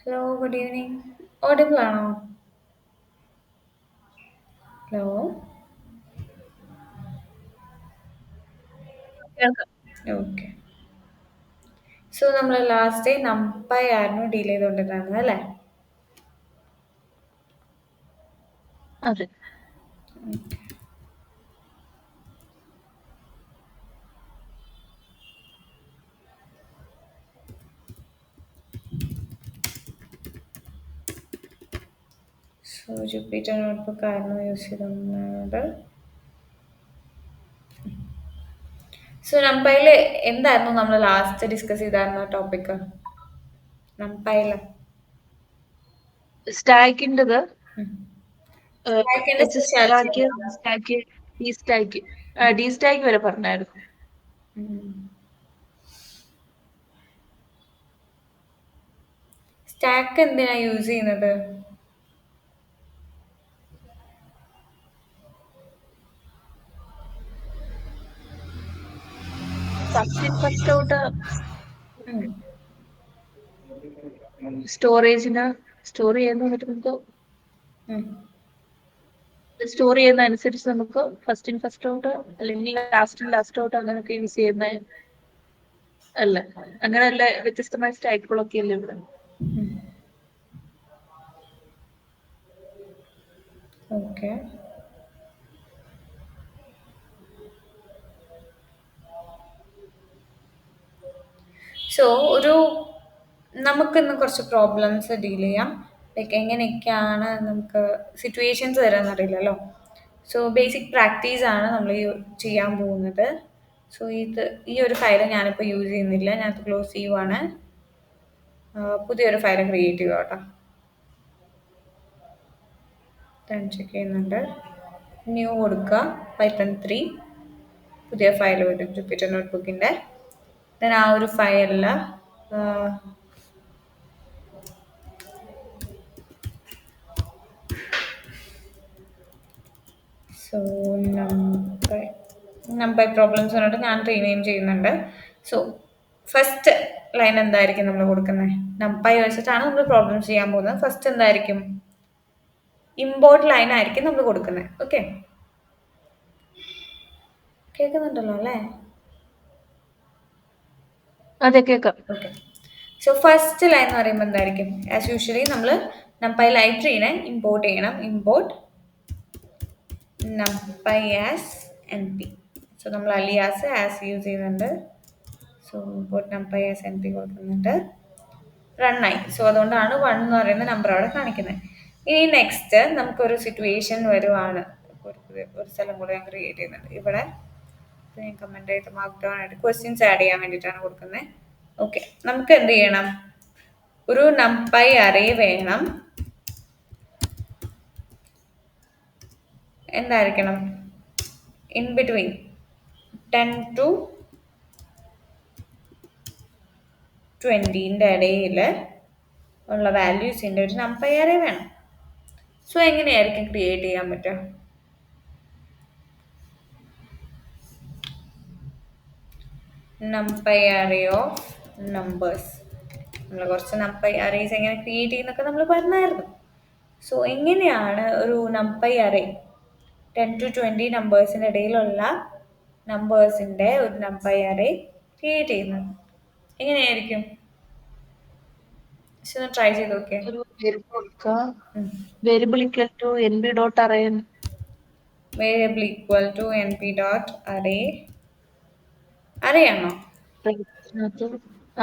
Hello, good evening. Audible ആണോ? Hello. കേൾക്കാം. Okay. So നമ്മൾ ലാസ്റ്റ് നമ്പൈ ആയിരുന്നു ഡീൽ ചെയ്തുകൊണ്ടിരുന്നത് അല്ലേ? അതെ. സോ ജുപ്പിറ്റർ നോട്ട്ബുക്ക് ആയിരുന്നു യൂസ് ചെയ്തിരുന്നത്. സോ നമ്പൈയിൽ എന്തായിരുന്നു നമ്മൾ ലാസ്റ്റ് ഡിസ്കസ് ചെയ്തായിരുന്ന ടോപ്പിക്? നമ്പൈയിൽ സ്റ്റാക്കിൻ്റെത് സ്റ്റാക്കിന്റെ എച്ച് സ്പെഷ്യാലിറ്റി സ്റ്റാക്ക്, എന്താണ്? Stack, D stack, D stack വരെ പറഞ്ഞായിരുന്നു. സ്റ്റാക്ക് എന്തിനാ യൂസ് ചെയ്യുന്നത്? ഫസ്റ്റ് ഇൻ ഫസ്റ്റ് ഔട്ട് ഉം. സ്റ്റോറേജിന് സ്റ്റോർ ചെയ്യുന്ന നമുക്ക് ഉം. സ്റ്റോർ ചെയ്യുന്ന അനുസരിച്ച് നമുക്ക് ഫസ്റ്റ് ഇൻ ഫസ്റ്റ് ഔട്ട് അല്ലെങ്കിൽ ലാസ്റ്റ് ഇൻ ലാസ്റ്റ് ഔട്ട് അങ്ങനെയൊക്കെ യൂസ് ചെയ്യുന്ന അല്ല, അങ്ങനെയല്ല, വ്യത്യസ്തമായ സ്റ്റാക്കുകളൊക്കെ അല്ലേ ഇവിടെ. ഓക്കെ. സോ ഒരു നമുക്കിന്ന് കുറച്ച് പ്രോബ്ലംസ് ഡീൽ ചെയ്യാം. ലൈക്ക് എങ്ങനെയൊക്കെയാണ് നമുക്ക് സിറ്റുവേഷൻസ് വരാമെന്നറിയില്ലല്ലോ. സോ ബേസിക് പ്രാക്ടീസ് ആണ് നമ്മൾ ചെയ്യാൻ പോകുന്നത്. സോ ഈ ഒരു ഫയൽ ഞാനിപ്പോൾ യൂസ് ചെയ്യുന്നില്ല, ഞാനത് ക്ലോസ് ചെയ്യുവാണ്. പുതിയൊരു ഫയൽ ക്രിയേറ്റ് ചെയ്യുക കേട്ടോ. റൺ ചെക്ക് ചെയ്യുന്നുണ്ട്. ന്യൂ കൊടുക്കുക, Python 3 പുതിയ ഫയൽ വരും ജുപ്പിറ്റർ നോട്ട്ബുക്കിൻ്റെ. ദെൻ ആ ഒരു ഫയലിൽ സോ നമ്പർ പ്രോബ്ലംസ് പറഞ്ഞിട്ട് ഞാൻ റീനെയിം ചെയ്യുന്നുണ്ട്. സോ ഫസ്റ്റ് ലൈൻ എന്തായിരിക്കും നമ്മൾ കൊടുക്കുന്നത്? നമ്പൈ വെച്ചിട്ടാണ് നമ്മൾ പ്രോബ്ലംസ് ചെയ്യാൻ പോകുന്നത്. ഫസ്റ്റ് എന്തായിരിക്കും? ഇമ്പോർട്ട് ലൈൻ ആയിരിക്കും നമ്മൾ കൊടുക്കുന്നത്. ഓക്കെ, കേൾക്കുന്നുണ്ടല്ലോ അല്ലേ? അതെ, കേൾക്കാം. ഓക്കെ. സോ ഫസ്റ്റ് ലൈൻ എന്ന് പറയുമ്പോൾ എന്തായിരിക്കും? ആസ് യൂഷ്വലി നമ്മൾ നമ്പൈ ലൈബ്രറീനെ ഇമ്പോർട്ട് ചെയ്യണം. Import numpy as np. So നമ്മൾ അലിയാസ് ആസ് യൂസ് ചെയ്യുന്നുണ്ട്. So import numpy as np കൊടുക്കുന്നുണ്ട്. റണ്ണായി. സോ അതുകൊണ്ടാണ് 1 എന്ന് പറയുന്ന നമ്പർ അവിടെ കാണിക്കുന്നത്. ഇനി നെക്സ്റ്റ് നമുക്കൊരു സിറ്റുവേഷൻ വരുവാണ്. ഒരു സ്ഥലം കൂടെ ഞാൻ ക്രിയേറ്റ് ചെയ്യുന്നുണ്ട്. ഇവിടെ ഞാൻ കമൻറ്റ് ചെയ്ത് മാർക്ക് ഡൗൺ ആയിട്ട് ക്വസ്റ്റ്യൻസ് ആഡ് ചെയ്യാൻ വേണ്ടിയിട്ടാണ് കൊടുക്കുന്നത്. ഓക്കെ, നമുക്ക് എന്ത് ചെയ്യണം? ഒരു നമ്പൈ അറേ വേണം. എന്തായിരിക്കണം? ഇൻ ബിറ്റ്വീൻ 10 to 20 ഇടയിൽ ഉള്ള വാല്യൂസിൻ്റെ ഒരു നമ്പൈ അറേ വേണം. സോ എങ്ങനെയായിരിക്കും ക്രിയേറ്റ് ചെയ്യാൻ പറ്റുക? നമ്പൈ അറേ ഓഫ് നമ്പേഴ്സ്. നമ്മൾ കുറച്ച് നമ്പൈ അറേസ് എങ്ങനെ ക്രിയേറ്റ് ചെയ്യുന്നൊക്കെ നമ്മൾ പറഞ്ഞായിരുന്നു. സോ എങ്ങനെയാണ് ഒരു നമ്പൈ അറേ 10 to 20 നമ്പേഴ്സിൻ്റെ ഇടയിലുള്ള നമ്പേഴ്സിൻ്റെ ഒരു നമ്പൈ അറേ ക്രിയേറ്റ് ചെയ്യുന്നത്? എങ്ങനെയായിരിക്കും? പക്ഷെ ഒന്ന് ട്രൈ ചെയ്ത് നോക്കിയേ. ഒരു വേരിയബിൾ കൊടുക്കുക, variable equal to N B dot array. Variable equal to N P dot array. അറേയാണോ?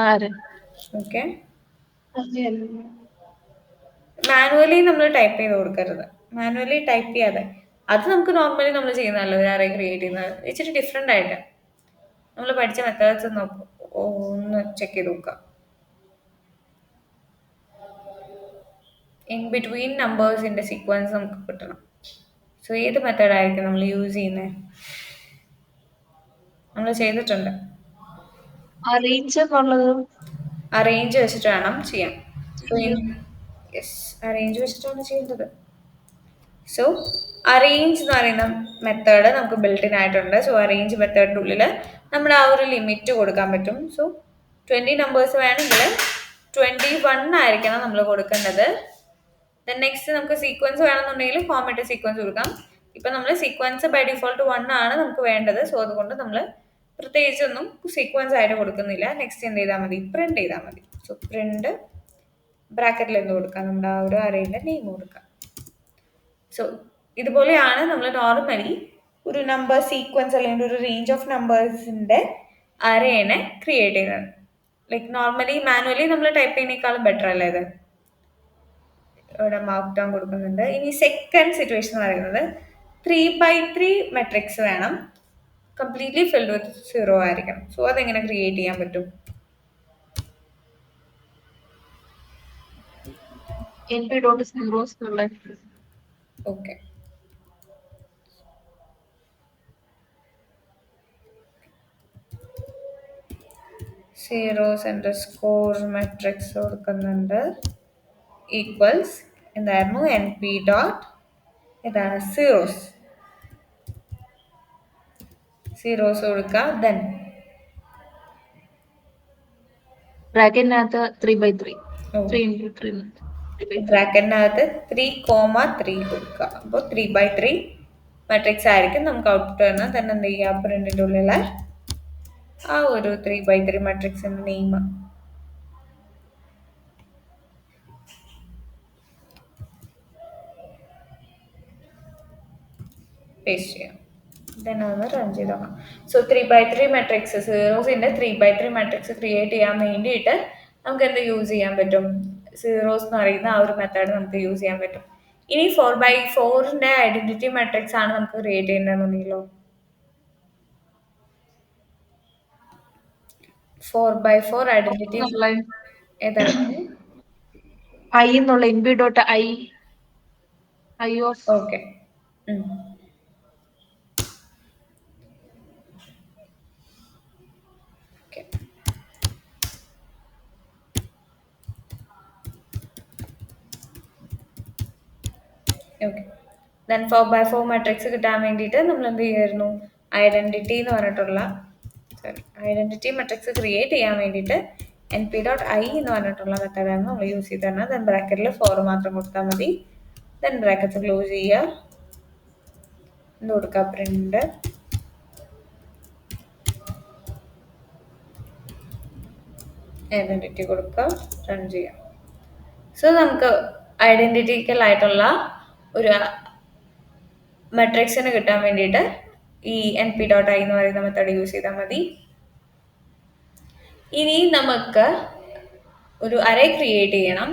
ആര് ഓക്കെ. മാനുവലി നമ്മൾ ടൈപ്പ് ചെയ്ത് കൊടുക്കരുത്. മാനുവലി ടൈപ്പ് ചെയ്യാതെ, അത് നമുക്ക് നോർമലി നമ്മൾ ചെയ്യുന്നതല്ലോ ഒരു അറേ ക്രിയേറ്റ് ചെയ്യുന്നത്. ഇച്ചിരി ഡിഫറെൻ്റ് ആയിട്ട് നമ്മൾ പഠിച്ച മെത്തേഡ്സ് ഒന്ന് ചെക്ക് ചെയ്ത് നോക്കുക. ഇൻ ബിറ്റ്വീൻ നമ്പേഴ്സിൻ്റെ സീക്വൻസ് നമുക്ക് കിട്ടണം. സോ ഏത് മെത്തേഡായിരിക്കും നമ്മൾ യൂസ് ചെയ്യുന്നത്? നമ്മൾ ചെയ്തിട്ടുണ്ട്. അറേഞ്ച് എന്നുള്ളത് അറേഞ്ച് വെച്ചിട്ട് വേണം ചെയ്യാൻ. സോ യെസ്, അറേഞ്ച് വെച്ചിട്ടാണ് ചെയ്യേണ്ടത്. സോ അറേഞ്ച് എന്ന് പറയുന്ന മെത്തേഡ് നമുക്ക് ബിൽറ്റ് ഇൻ ആയിട്ടുണ്ട്. സോ അറേഞ്ച് മെത്തേഡിൻ്റെ ഉള്ളിൽ നമ്മൾ ആ ഒരു ലിമിറ്റ് കൊടുക്കാൻ പറ്റും. സോ 20 നമ്പേഴ്സ് വേണമെങ്കിൽ 21 ആയിരിക്കണം നമ്മൾ കൊടുക്കേണ്ടത്. ദെൻ നെക്സ്റ്റ് നമുക്ക് സീക്വൻസ് വേണമെന്നുണ്ടെങ്കിൽ ഫോർമാറ്റ് സീക്വൻസ് കൊടുക്കാം. ഇപ്പം നമ്മൾ സീക്വൻസ് ബൈ ഡിഫോൾട്ട് 1 ആണ് നമുക്ക് വേണ്ടത്. സോ അതുകൊണ്ട് നമ്മൾ പ്രത്യേകിച്ചൊന്നും സീക്വൻസ് ആയിട്ട് കൊടുക്കുന്നില്ല. നെക്സ്റ്റ് എന്ത് ചെയ്താൽ മതി, പ്രിന്റ് ചെയ്താൽ മതി. സോ പ്രിന്റ് ബ്രാക്കറ്റിൽ എന്ത് കൊടുക്കാം, നമ്മുടെ ആ ഒരു അറേയുടെ നെയിം കൊടുക്കാം. സോ ഇതുപോലെയാണ് നമ്മൾ നോർമലി ഒരു നമ്പർ സീക്വൻസ് അല്ലെങ്കിൽ ഒരു റേഞ്ച് ഓഫ് നമ്പേഴ്സിൻ്റെ അറേനെ ക്രിയേറ്റ് ചെയ്യുന്നത്. ലൈക്ക് നോർമലി മാനുവലി നമ്മൾ ടൈപ്പ് ചെയ്യുന്നതിനേക്കാളും ബെറ്റർ അല്ലേ ഇത്. ഇവിടെ മാർക്ക് ഡൗൺ കൊടുക്കുന്നുണ്ട്. ഇനി സെക്കൻഡ് സിറ്റുവേഷൻ എന്ന് പറയുന്നത് 3x3 മെട്രിക്സ് വേണം, കംപ്ലീറ്റ്ലി ഫിൽഡ് വിത്ത് 0 ആയിരിക്കണം. സോ അതെങ്ങനെ ക്രിയേറ്റ് ചെയ്യാൻ പറ്റും? ഓക്കെ, സീറോസ് അണ്ടർസ്കോർ മെട്രിക്സ് കൊടുക്കുന്നുണ്ട്. ഈക്വൽസ് എന്തായിരുന്നു, np ഡോട്ട് ഇതാണ് സീറോസ് കൊടുക്കുക. ദെൻ ബ്രാക്കറ്റിനകത്ത് 3x3 ബ്രാക്കറ്റിനകത്ത് 3,3 കൊടുക്കുക. അപ്പോൾ 3x3 മെട്രിക്സ് ആയിരിക്കും നമുക്ക് ഔട്ട്പുട്ട് വരുന്നത്. തന്നെ എന്ത് ചെയ്യുക, പ്രിന്റിൻ്റെ ഉള്ളിലെ ആ ഒരു 3x3 മെട്രിക്സിൻ്റെ നെയിം പേസ്റ്റ് ചെയ്യാം. ദെൻ അതൊന്ന് റൺ ചെയ്ത് നോക്കാം. സോ 3x3 മെട്രിക്സ്, സീറോസിൻ്റെ 3x3 മെട്രിക്സ് ക്രിയേറ്റ് ചെയ്യാൻ വേണ്ടിയിട്ട് നമുക്ക് എന്ത് യൂസ് ചെയ്യാൻ പറ്റും, സീറോസ് എന്ന് പറയുന്ന ആ ഒരു മെത്തേഡ് നമുക്ക് യൂസ് ചെയ്യാൻ പറ്റും. ഇനി 4x4ൻ്റെ ഐഡന്റിറ്റി മെട്രിക്സ് ആണ് നമുക്ക് ക്രിയേറ്റ് ചെയ്യേണ്ടതെന്നുണ്ടെങ്കിലോ, 4x4 ഐഡന്റിറ്റി ഏതാണ്, ഐ എന്നുള്ള np dot I of okay. Okay, then 4x4 matrix കിട്ടാൻ വേണ്ടിയിട്ട് നമ്മൾ എന്ത് ചെയ്യുമായിരുന്നു, ഐഡന്റിറ്റി എന്ന് പറഞ്ഞിട്ടുള്ള ഐഡന്റിറ്റി മെട്രിക്സ് ക്രിയേറ്റ് ചെയ്യാൻ വേണ്ടിയിട്ട് np ഡോട്ട് ഐ എന്ന് പറഞ്ഞിട്ടുള്ള മെത്തേഡാണ് നമ്മൾ യൂസ് ചെയ്ത് തരുന്നത്. ദെൻ ബ്രാക്കറ്റിൽ 4 മാത്രം കൊടുത്താൽ മതി. ദെൻ ബ്രാക്കറ്റ് ക്ലോസ് ചെയ്യുക, എന്ത് കൊടുക്കുക, പ്രിന്റ് ഐഡന്റിറ്റി കൊടുക്കുക, റൺ ചെയ്യാം. സോ നമുക്ക് ഐഡന്റിറ്റിക്കൽ ആയിട്ടുള്ള ഒരു മെട്രിക്സിന് കിട്ടാൻ വേണ്ടിയിട്ട് ഈ np ഡോട്ട് ഐ എന്ന് പറയുന്ന മെത്തേഡ് യൂസ് ചെയ്താൽ മതി. ഇനി നമുക്ക് ഒരു അറേ ക്രിയേറ്റ് ചെയ്യണം.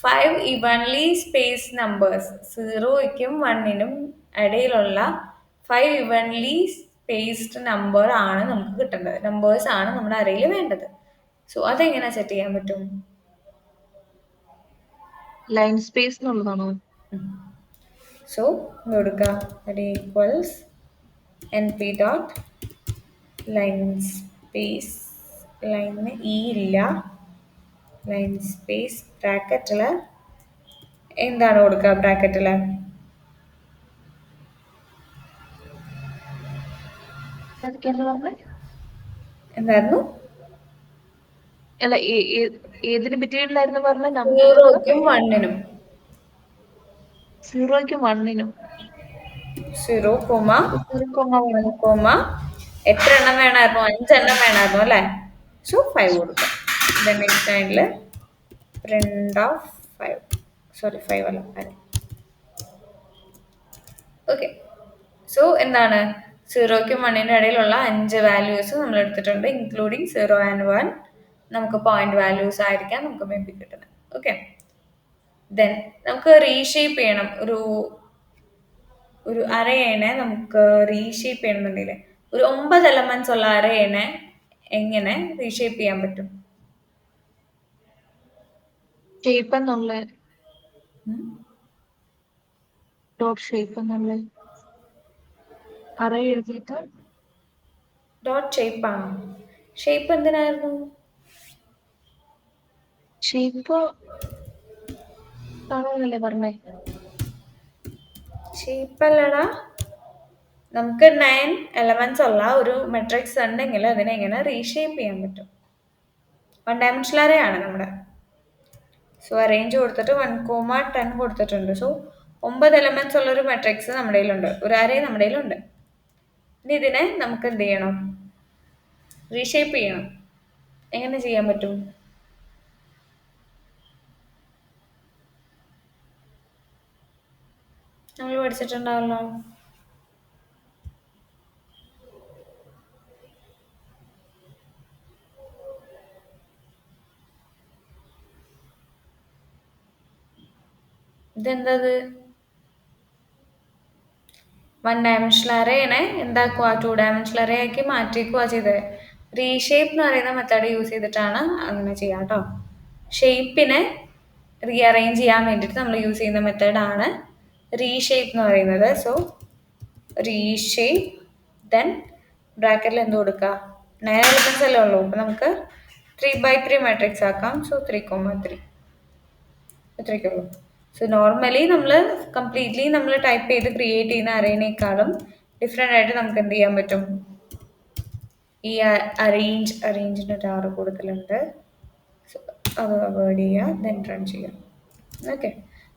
5 ഇവൻലി സ്പേസ് നമ്പേഴ്സ്, 0യ്ക്കും 1നും ഇടയിലുള്ള 5 ഇവൻലി സ്പേസ്ഡ് നമ്പർ ആണ് നമുക്ക് കിട്ടേണ്ടത്, നമ്പേഴ്സ് ആണ് നമ്മുടെ അറേയിൽ വേണ്ടത്. സോ അതെങ്ങനെ സെറ്റ് ചെയ്യാൻ പറ്റും, ലൈൻ സ്പേസ് എന്നുള്ളതാണോ? സോ കൊടുക്കുക, equals np dot line space, ലൈനിന് ഇ ഇല്ല, ലൈൻ സ്പേസ് ബ്രാക്കറ്റിൽ എന്താണ് കൊടുക്കുക, ബ്രാക്കറ്റിൽ എന്തായിരുന്നു, അല്ല ഏതിന് ബിറ്റ്വീനിലായിരുന്നു പറഞ്ഞ, 0യ്ക്കും 1നും 0യ്ക്കും 1നും 0, 1, എത്ര എണ്ണം വേണമായിരുന്നു, 5 എണ്ണം വേണമായിരുന്നു അല്ലേ. സോ 5 കൊടുക്കാം. ദെൻ നെക്സ്റ്റ് ലൈനിൽ പ്രിന്റ് ഓഫ് 5, സോറി 5 അല്ല 5. ഓക്കെ, സോ എന്താണ്, 0യ്ക്കും 1നും ഇടയിലുള്ള 5 വാല്യൂസ് നമ്മൾ എടുത്തിട്ടുണ്ട്, ഇൻക്ലൂഡിങ് 0 ആൻഡ് 1. നമുക്ക് പോയിന്റ് വാല്യൂസ് ആയിരിക്കാം നമുക്ക് മേ ബി കിട്ടുന്നത്. ഓക്കെ, ദെൻ നമുക്ക് റീഷേപ്പ് ചെയ്യണം ഒരു അറേനെ നമുക്ക് റീഷേപ്പ് ചെയ്യണമെന്നുണ്ടെങ്കിൽ ഒരു 9 എലമെന്റ്സ് ഉള്ള അറേനെ എങ്ങനെ റീഷേപ്പ് ചെയ്യാൻ പറ്റും, ഷേപ്പ് എന്നുള്ള ഡോട്ട് ഷേപ്പ് എന്നുള്ള അറേ എഴുതിയിട്ട് ഡോട്ട് ഷേപ്പ് ആണോ, ഷേപ്പ് എന്തിനായിരുന്നു, ഷേപ്പ് കാണുന്നല്ലേ പറഞ്ഞേ, ഷേപ്പ് അല്ലടാ, നമുക്ക് 9 എലമെന്റ്സ് ഉള്ള ഒരു മെട്രിക്സ് ഉണ്ടെങ്കിൽ അതിനെ എങ്ങനെ റീഷേപ്പ് ചെയ്യാൻ പറ്റും. 1 ഡയമെൻഷണൽ അറേ ആണ് നമ്മുടെ. സോ അറേഞ്ച് കൊടുത്തിട്ട് 1,10 കൊടുത്തിട്ടുണ്ട്. സോ 9 എലമെന്റ്സ് ഉള്ളൊരു മെട്രിക്സ് നമ്മുടെ കയ്യിലുണ്ട്, ഒരു അറേ നമ്മുടെ കയ്യിലുണ്ട്. ഇനി ഇതിനെ നമുക്ക് എന്ത് ചെയ്യണം? റീഷേപ്പ് ചെയ്യണം. എങ്ങനെ ചെയ്യാൻ പറ്റും? നമ്മൾ പഠിച്ചിട്ടുണ്ടാവല്ലോ. ഇതെന്തത്? 1 ഡയമെൻഷണൽ അറേനെ എന്താക്കുക? 2 ഡയമെൻഷണൽ അറേ ആക്കി മാറ്റിക്കുക ചെയ്തത്. റീഷേപ്പ് എന്ന് പറയുന്ന മെത്തേഡ് യൂസ് ചെയ്തിട്ടാണ് അങ്ങനെ ചെയ്യാം കേട്ടോ. ഷേപ്പിനെ റീഅറേഞ്ച് ചെയ്യാൻ വേണ്ടിയിട്ട് നമ്മൾ യൂസ് ചെയ്യുന്ന മെത്തേഡാണ് റീഷേപ്പ് എന്ന് പറയുന്നത്. സോ റീഷേപ്പ്, ദെൻ ബ്രാക്കറ്റിൽ എന്ത് കൊടുക്കുക? 9 എലമെന്റ്സ് അല്ലേ ഉള്ളൂ, അപ്പോൾ നമുക്ക് 3x3 മാട്രിക്സ് ആക്കാം. സോ 3,3 ഇത്രയൊക്കെ ഉള്ളൂ. സോ നോർമലി നമ്മൾ കംപ്ലീറ്റ്ലി നമ്മൾ ടൈപ്പ് ചെയ്ത് ക്രിയേറ്റ് ചെയ്യുന്ന അറേനേക്കാളും ഡിഫറെൻ്റ് ആയിട്ട് നമുക്ക് എന്ത് ചെയ്യാൻ പറ്റും? ഈ അറേഞ്ചിൻ്റെ ഒരു ആറ് കൂടുതലുണ്ട്. സോ അത് അവോയ്ഡ് ചെയ്യുക, ദെൻ റൺ ചെയ്യുക. ഓക്കെ.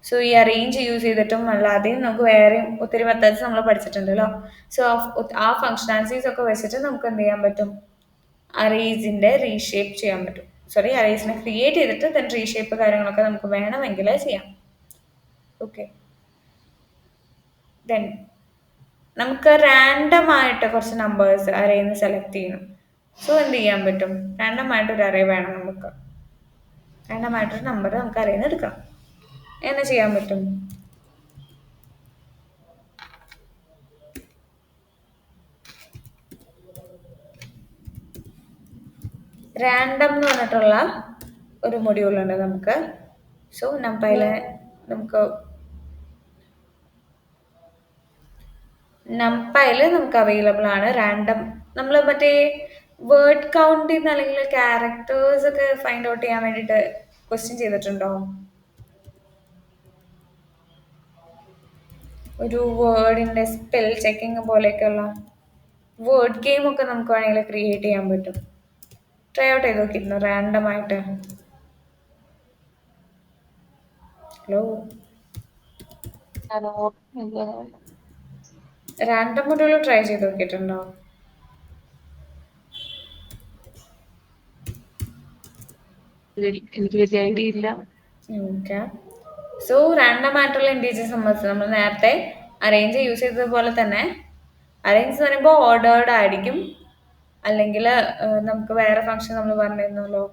സോ ഈ അറേഞ്ച് യൂസ് ചെയ്തിട്ടും അല്ലാതെയും നമുക്ക് വേറെയും ഒത്തിരി മെത്തേഡ്സ് നമ്മൾ പഠിച്ചിട്ടുണ്ടല്ലോ. സോ ആ ഫങ്ഷണാലിറ്റീസ് ഒക്കെ വെച്ചിട്ട് നമുക്ക് എന്ത് ചെയ്യാൻ പറ്റും? അറേസിൻ്റെ റീഷേപ്പ് ചെയ്യാൻ പറ്റും. സോറി, അറേസിനെ ക്രിയേറ്റ് ചെയ്തിട്ട് ദെൻ റീഷേപ്പ് കാര്യങ്ങളൊക്കെ നമുക്ക് വേണമെങ്കിൽ ചെയ്യാം. ഓക്കെ. ദെൻ നമുക്ക് റാൻഡം ആയിട്ട് കുറച്ച് നമ്പേഴ്സ് അറേയിൽ നിന്ന് സെലക്ട് ചെയ്യണം. സോ എന്ത് ചെയ്യാൻ പറ്റും? റാൻഡം ആയിട്ടൊരു അറേ വേണം നമുക്ക്. റാൻഡം ആയിട്ടൊരു നമ്പർ നമുക്ക് അറേയിൽ നിന്ന് എടുക്കണം. എങ്ങനെ ചെയ്യാൻ പറ്റും? റാൻഡം എന്ന് പറഞ്ഞിട്ടുള്ള ഒരു മൊഡ്യൂളുണ്ട് നമുക്ക്. സോ നമ്പയില് നമുക്ക് അവൈലബിൾ ആണ് റാൻഡം. നമ്മൾ മറ്റേ വേർഡ് കൗണ്ടിൽ നിന്ന് അല്ലെങ്കിൽ ക്യാരക്ടേഴ്സ് ഒക്കെ ഫൈൻഡ് ഔട്ട് ചെയ്യാൻ വേണ്ടിയിട്ട് ക്വസ്റ്റ്യൻ ചെയ്തിട്ടുണ്ടോ? ഒരു വേർഡിൻ്റെ സ്പെൽ ചെക്കിങ് പോലെയൊക്കെയുള്ള വേർഡ് ഗെയിം ഒക്കെ നമുക്ക് വേണമെങ്കിൽ ക്രിയേറ്റ് ചെയ്യാൻ പറ്റും. ട്രൈ ഔട്ട് ചെയ്ത് നോക്കിയിരുന്നു റാൻഡം ആയിട്ട്? ഹലോ, റാൻഡം മൊഡ്യൂൾ ട്രൈ ചെയ്ത് നോക്കിയിട്ടുണ്ടോ? എനിക്ക് വലിയ ഐഡിയ ഇല്ല. ഓക്കെ. സോ റാൻഡം ആയിട്ടുള്ള ഇൻറ്റീജേഴ്സ് സംബന്ധിച്ച് നമ്മൾ നേരത്തെ അറേഞ്ച് യൂസ് ചെയ്തതുപോലെ തന്നെ, അറേഞ്ച് എന്ന് പറയുമ്പോൾ ഓർഡേർഡ് ആയിരിക്കും. അല്ലെങ്കിൽ നമുക്ക് വേറെ ഫംഗ്ഷൻ നമ്മൾ പറഞ്ഞിരുന്നല്ലോ,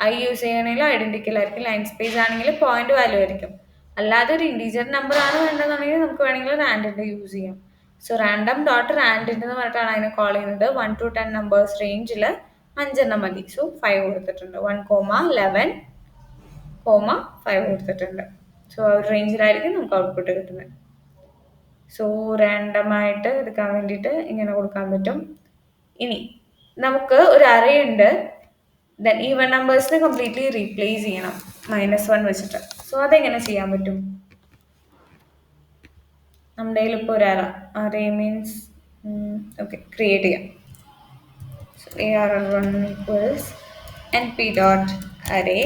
ഐ യൂസ് ചെയ്യണമെങ്കിൽ ഐഡൻറ്റിക്കൽ ആയിരിക്കും. ലൈൻ സ്പേസ് ആണെങ്കിൽ പോയിന്റ് വാല്യൂ ആയിരിക്കും. അല്ലാതെ ഒരു ഇൻറ്റീജർ നമ്പർ ആണ് വേണ്ടതെന്നുണ്ടെങ്കിൽ നമുക്ക് വേണമെങ്കിൽ റാൻഡിൻ്റെ യൂസ് ചെയ്യാം. സോ റാൻഡം ഡോട്ട് റാൻഡിൻ്റെ എന്ന് പറഞ്ഞിട്ടാണ് അതിനെ കോൾ ചെയ്യുന്നത്. 1 to 10 നമ്പേഴ്സ് റേഞ്ചിൽ 5 മതി. സോ 5 കൊടുത്തിട്ടുണ്ട്. 1,11,5 കൊടുത്തിട്ടുണ്ട്. സോ ആ ഒരു റേഞ്ചിലായിരിക്കും നമുക്ക് ഔട്ട്പുട്ട് കിട്ടുന്നത്. സോ റാൻഡമായിട്ട് എടുക്കാൻ വേണ്ടിയിട്ട് ഇങ്ങനെ കൊടുക്കാൻ പറ്റും. ഇനി നമുക്ക് ഒരു അറേ ഉണ്ട്, ദെൻ ഈവൻ നമ്പേഴ്സിനെ കംപ്ലീറ്റ്ലി റീപ്ലേസ് ചെയ്യണം -1 വെച്ചിട്ട്. സോ അതെങ്ങനെ ചെയ്യാൻ പറ്റും? നമ്മുടെ കയ്യിൽ ഇപ്പോൾ ഒരു അറേ മീൻസ് ഓക്കെ ക്രിയേറ്റ് ചെയ്യാം. സോ ARR1 ഈക്വൽസ് np.array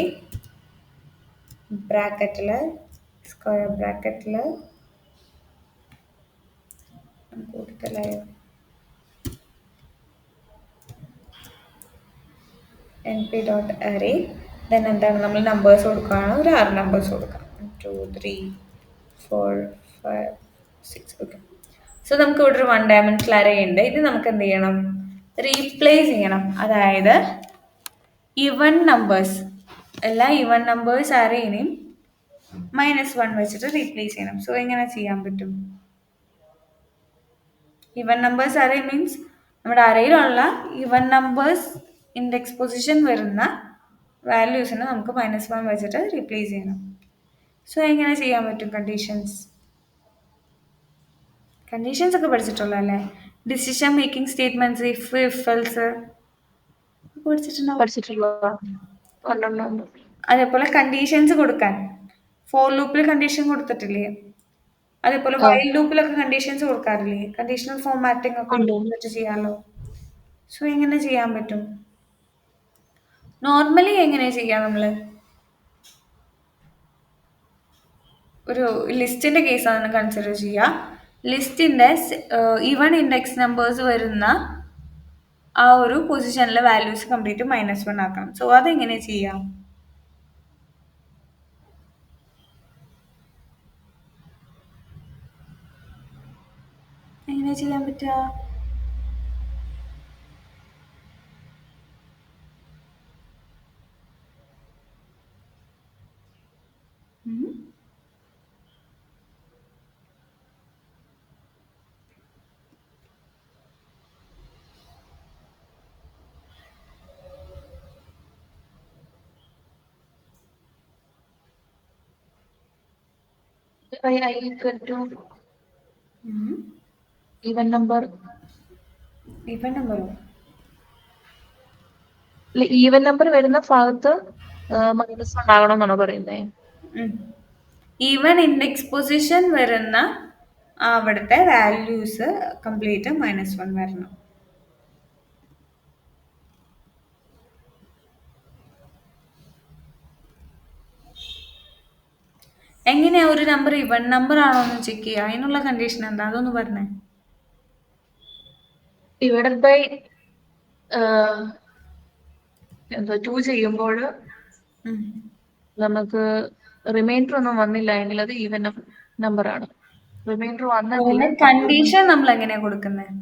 ബ്രാക്കറ്റിൽ സ്ക്വയർ ബ്രാക്കറ്റിൽ കൂടുതലായോ np.array. ദെൻ എന്താണ് നമ്മൾ നമ്പേഴ്സ് കൊടുക്കുകയാണ്, ഒരു 6 നമ്പേഴ്സ് കൊടുക്കാം. 2 3 4 5 6. ഓക്കെ. സോ നമുക്ക് ഇവിടെ ഒരു 1 ഡയമെൻഷണൽ അറേ ഉണ്ട്. ഇത് നമുക്ക് എന്ത് ചെയ്യണം? റീപ്ലേസ് ചെയ്യണം. അതായത് ഈവൻ നമ്പേഴ്സ്, എല്ലാ ഈവൻ നമ്പേഴ്സ് അറേനെയും -1 വെച്ചിട്ട് റീപ്ലേസ് ചെയ്യണം. സോ എങ്ങനെ ചെയ്യാൻ പറ്റും? ഈവൻ നമ്പേഴ്സ് അറേ മീൻസ് നമ്മുടെ അറേയിലുള്ള ഈവൻ നമ്പേഴ്സ് ഇൻഡെക്സ് പൊസിഷൻ വരുന്ന വാല്യൂസിനെ നമുക്ക് -1 വെച്ചിട്ട് റീപ്ലേസ് ചെയ്യണം. സോ എങ്ങനെ ചെയ്യാൻ പറ്റും? കണ്ടീഷൻസ് ഒക്കെ പഠിച്ചിട്ടുള്ളതല്ലേ? Decision making statements, if else പഠിച്ചിട്ടുണ്ടാവും. അതേപോലെ കണ്ടീഷൻസ് കൊടുക്കാൻ ഫോർ ലൂപ്പിൽ കണ്ടീഷൻ കൊടുത്തിട്ടില്ലേ? അതേപോലെ വൈൽ ലൂപ്പിലൊക്കെ കണ്ടീഷൻസ് കൊടുക്കാറില്ലേ? കണ്ടീഷണൽ ഫോർമാറ്റിംഗ് ഒക്കെ വെച്ച് ചെയ്യാമല്ലോ. സോ എങ്ങനെ ചെയ്യാൻ പറ്റും? നോർമലി എങ്ങനെ ചെയ്യാം നമ്മൾ? ഒരു ലിസ്റ്റിന്റെ കേസാണ് കൺസിഡർ ചെയ്യുക. ലിസ്റ്റിന്റെ ഈവൺ ഇൻഡെക്സ് നമ്പേഴ്സ് വരുന്ന ആ ഒരു പൊസിഷനിലെ വാല്യൂസ് കംപ്ലീറ്റ് -1 ആക്കണം. സോ അതെങ്ങനെ ചെയ്യാം? എങ്ങനെ ചെയ്യാൻ പറ്റുക? I equal to even number. Even നമ്പറോ? ഈവൻ നമ്പർ വരുന്ന ഭാഗത്ത് -1 ആകണമെന്നാണോ പറയുന്നത്? ഈവൻ ഇൻഡെക്സ് പൊസിഷൻ വരുന്ന അവിടുത്തെ വാല്യൂസ് കംപ്ലീറ്റ് -1 വരണം. എങ്ങനെയാ ഒരു നമ്പർ ഇവൺ നമ്പർ ആണോ എന്ന് ചെക്ക് ചെയ്യുക? അതിനുള്ള കണ്ടീഷൻ എന്താ? അതൊന്ന് പറഞ്ഞേ. ഡിവൈഡഡ് ബൈ എന്താ 2 ചെയ്യുമ്പോൾ നമുക്ക് റിമൈൻഡർ ഒന്നും വന്നില്ല എങ്കിൽ അത് ഈവൻ നമ്പർ ആണ്. റിമൈൻഡർ വന്നെങ്കിൽ കണ്ടീഷൻ നമ്മൾ എങ്ങനെയാ കൊടുക്കുന്നത്?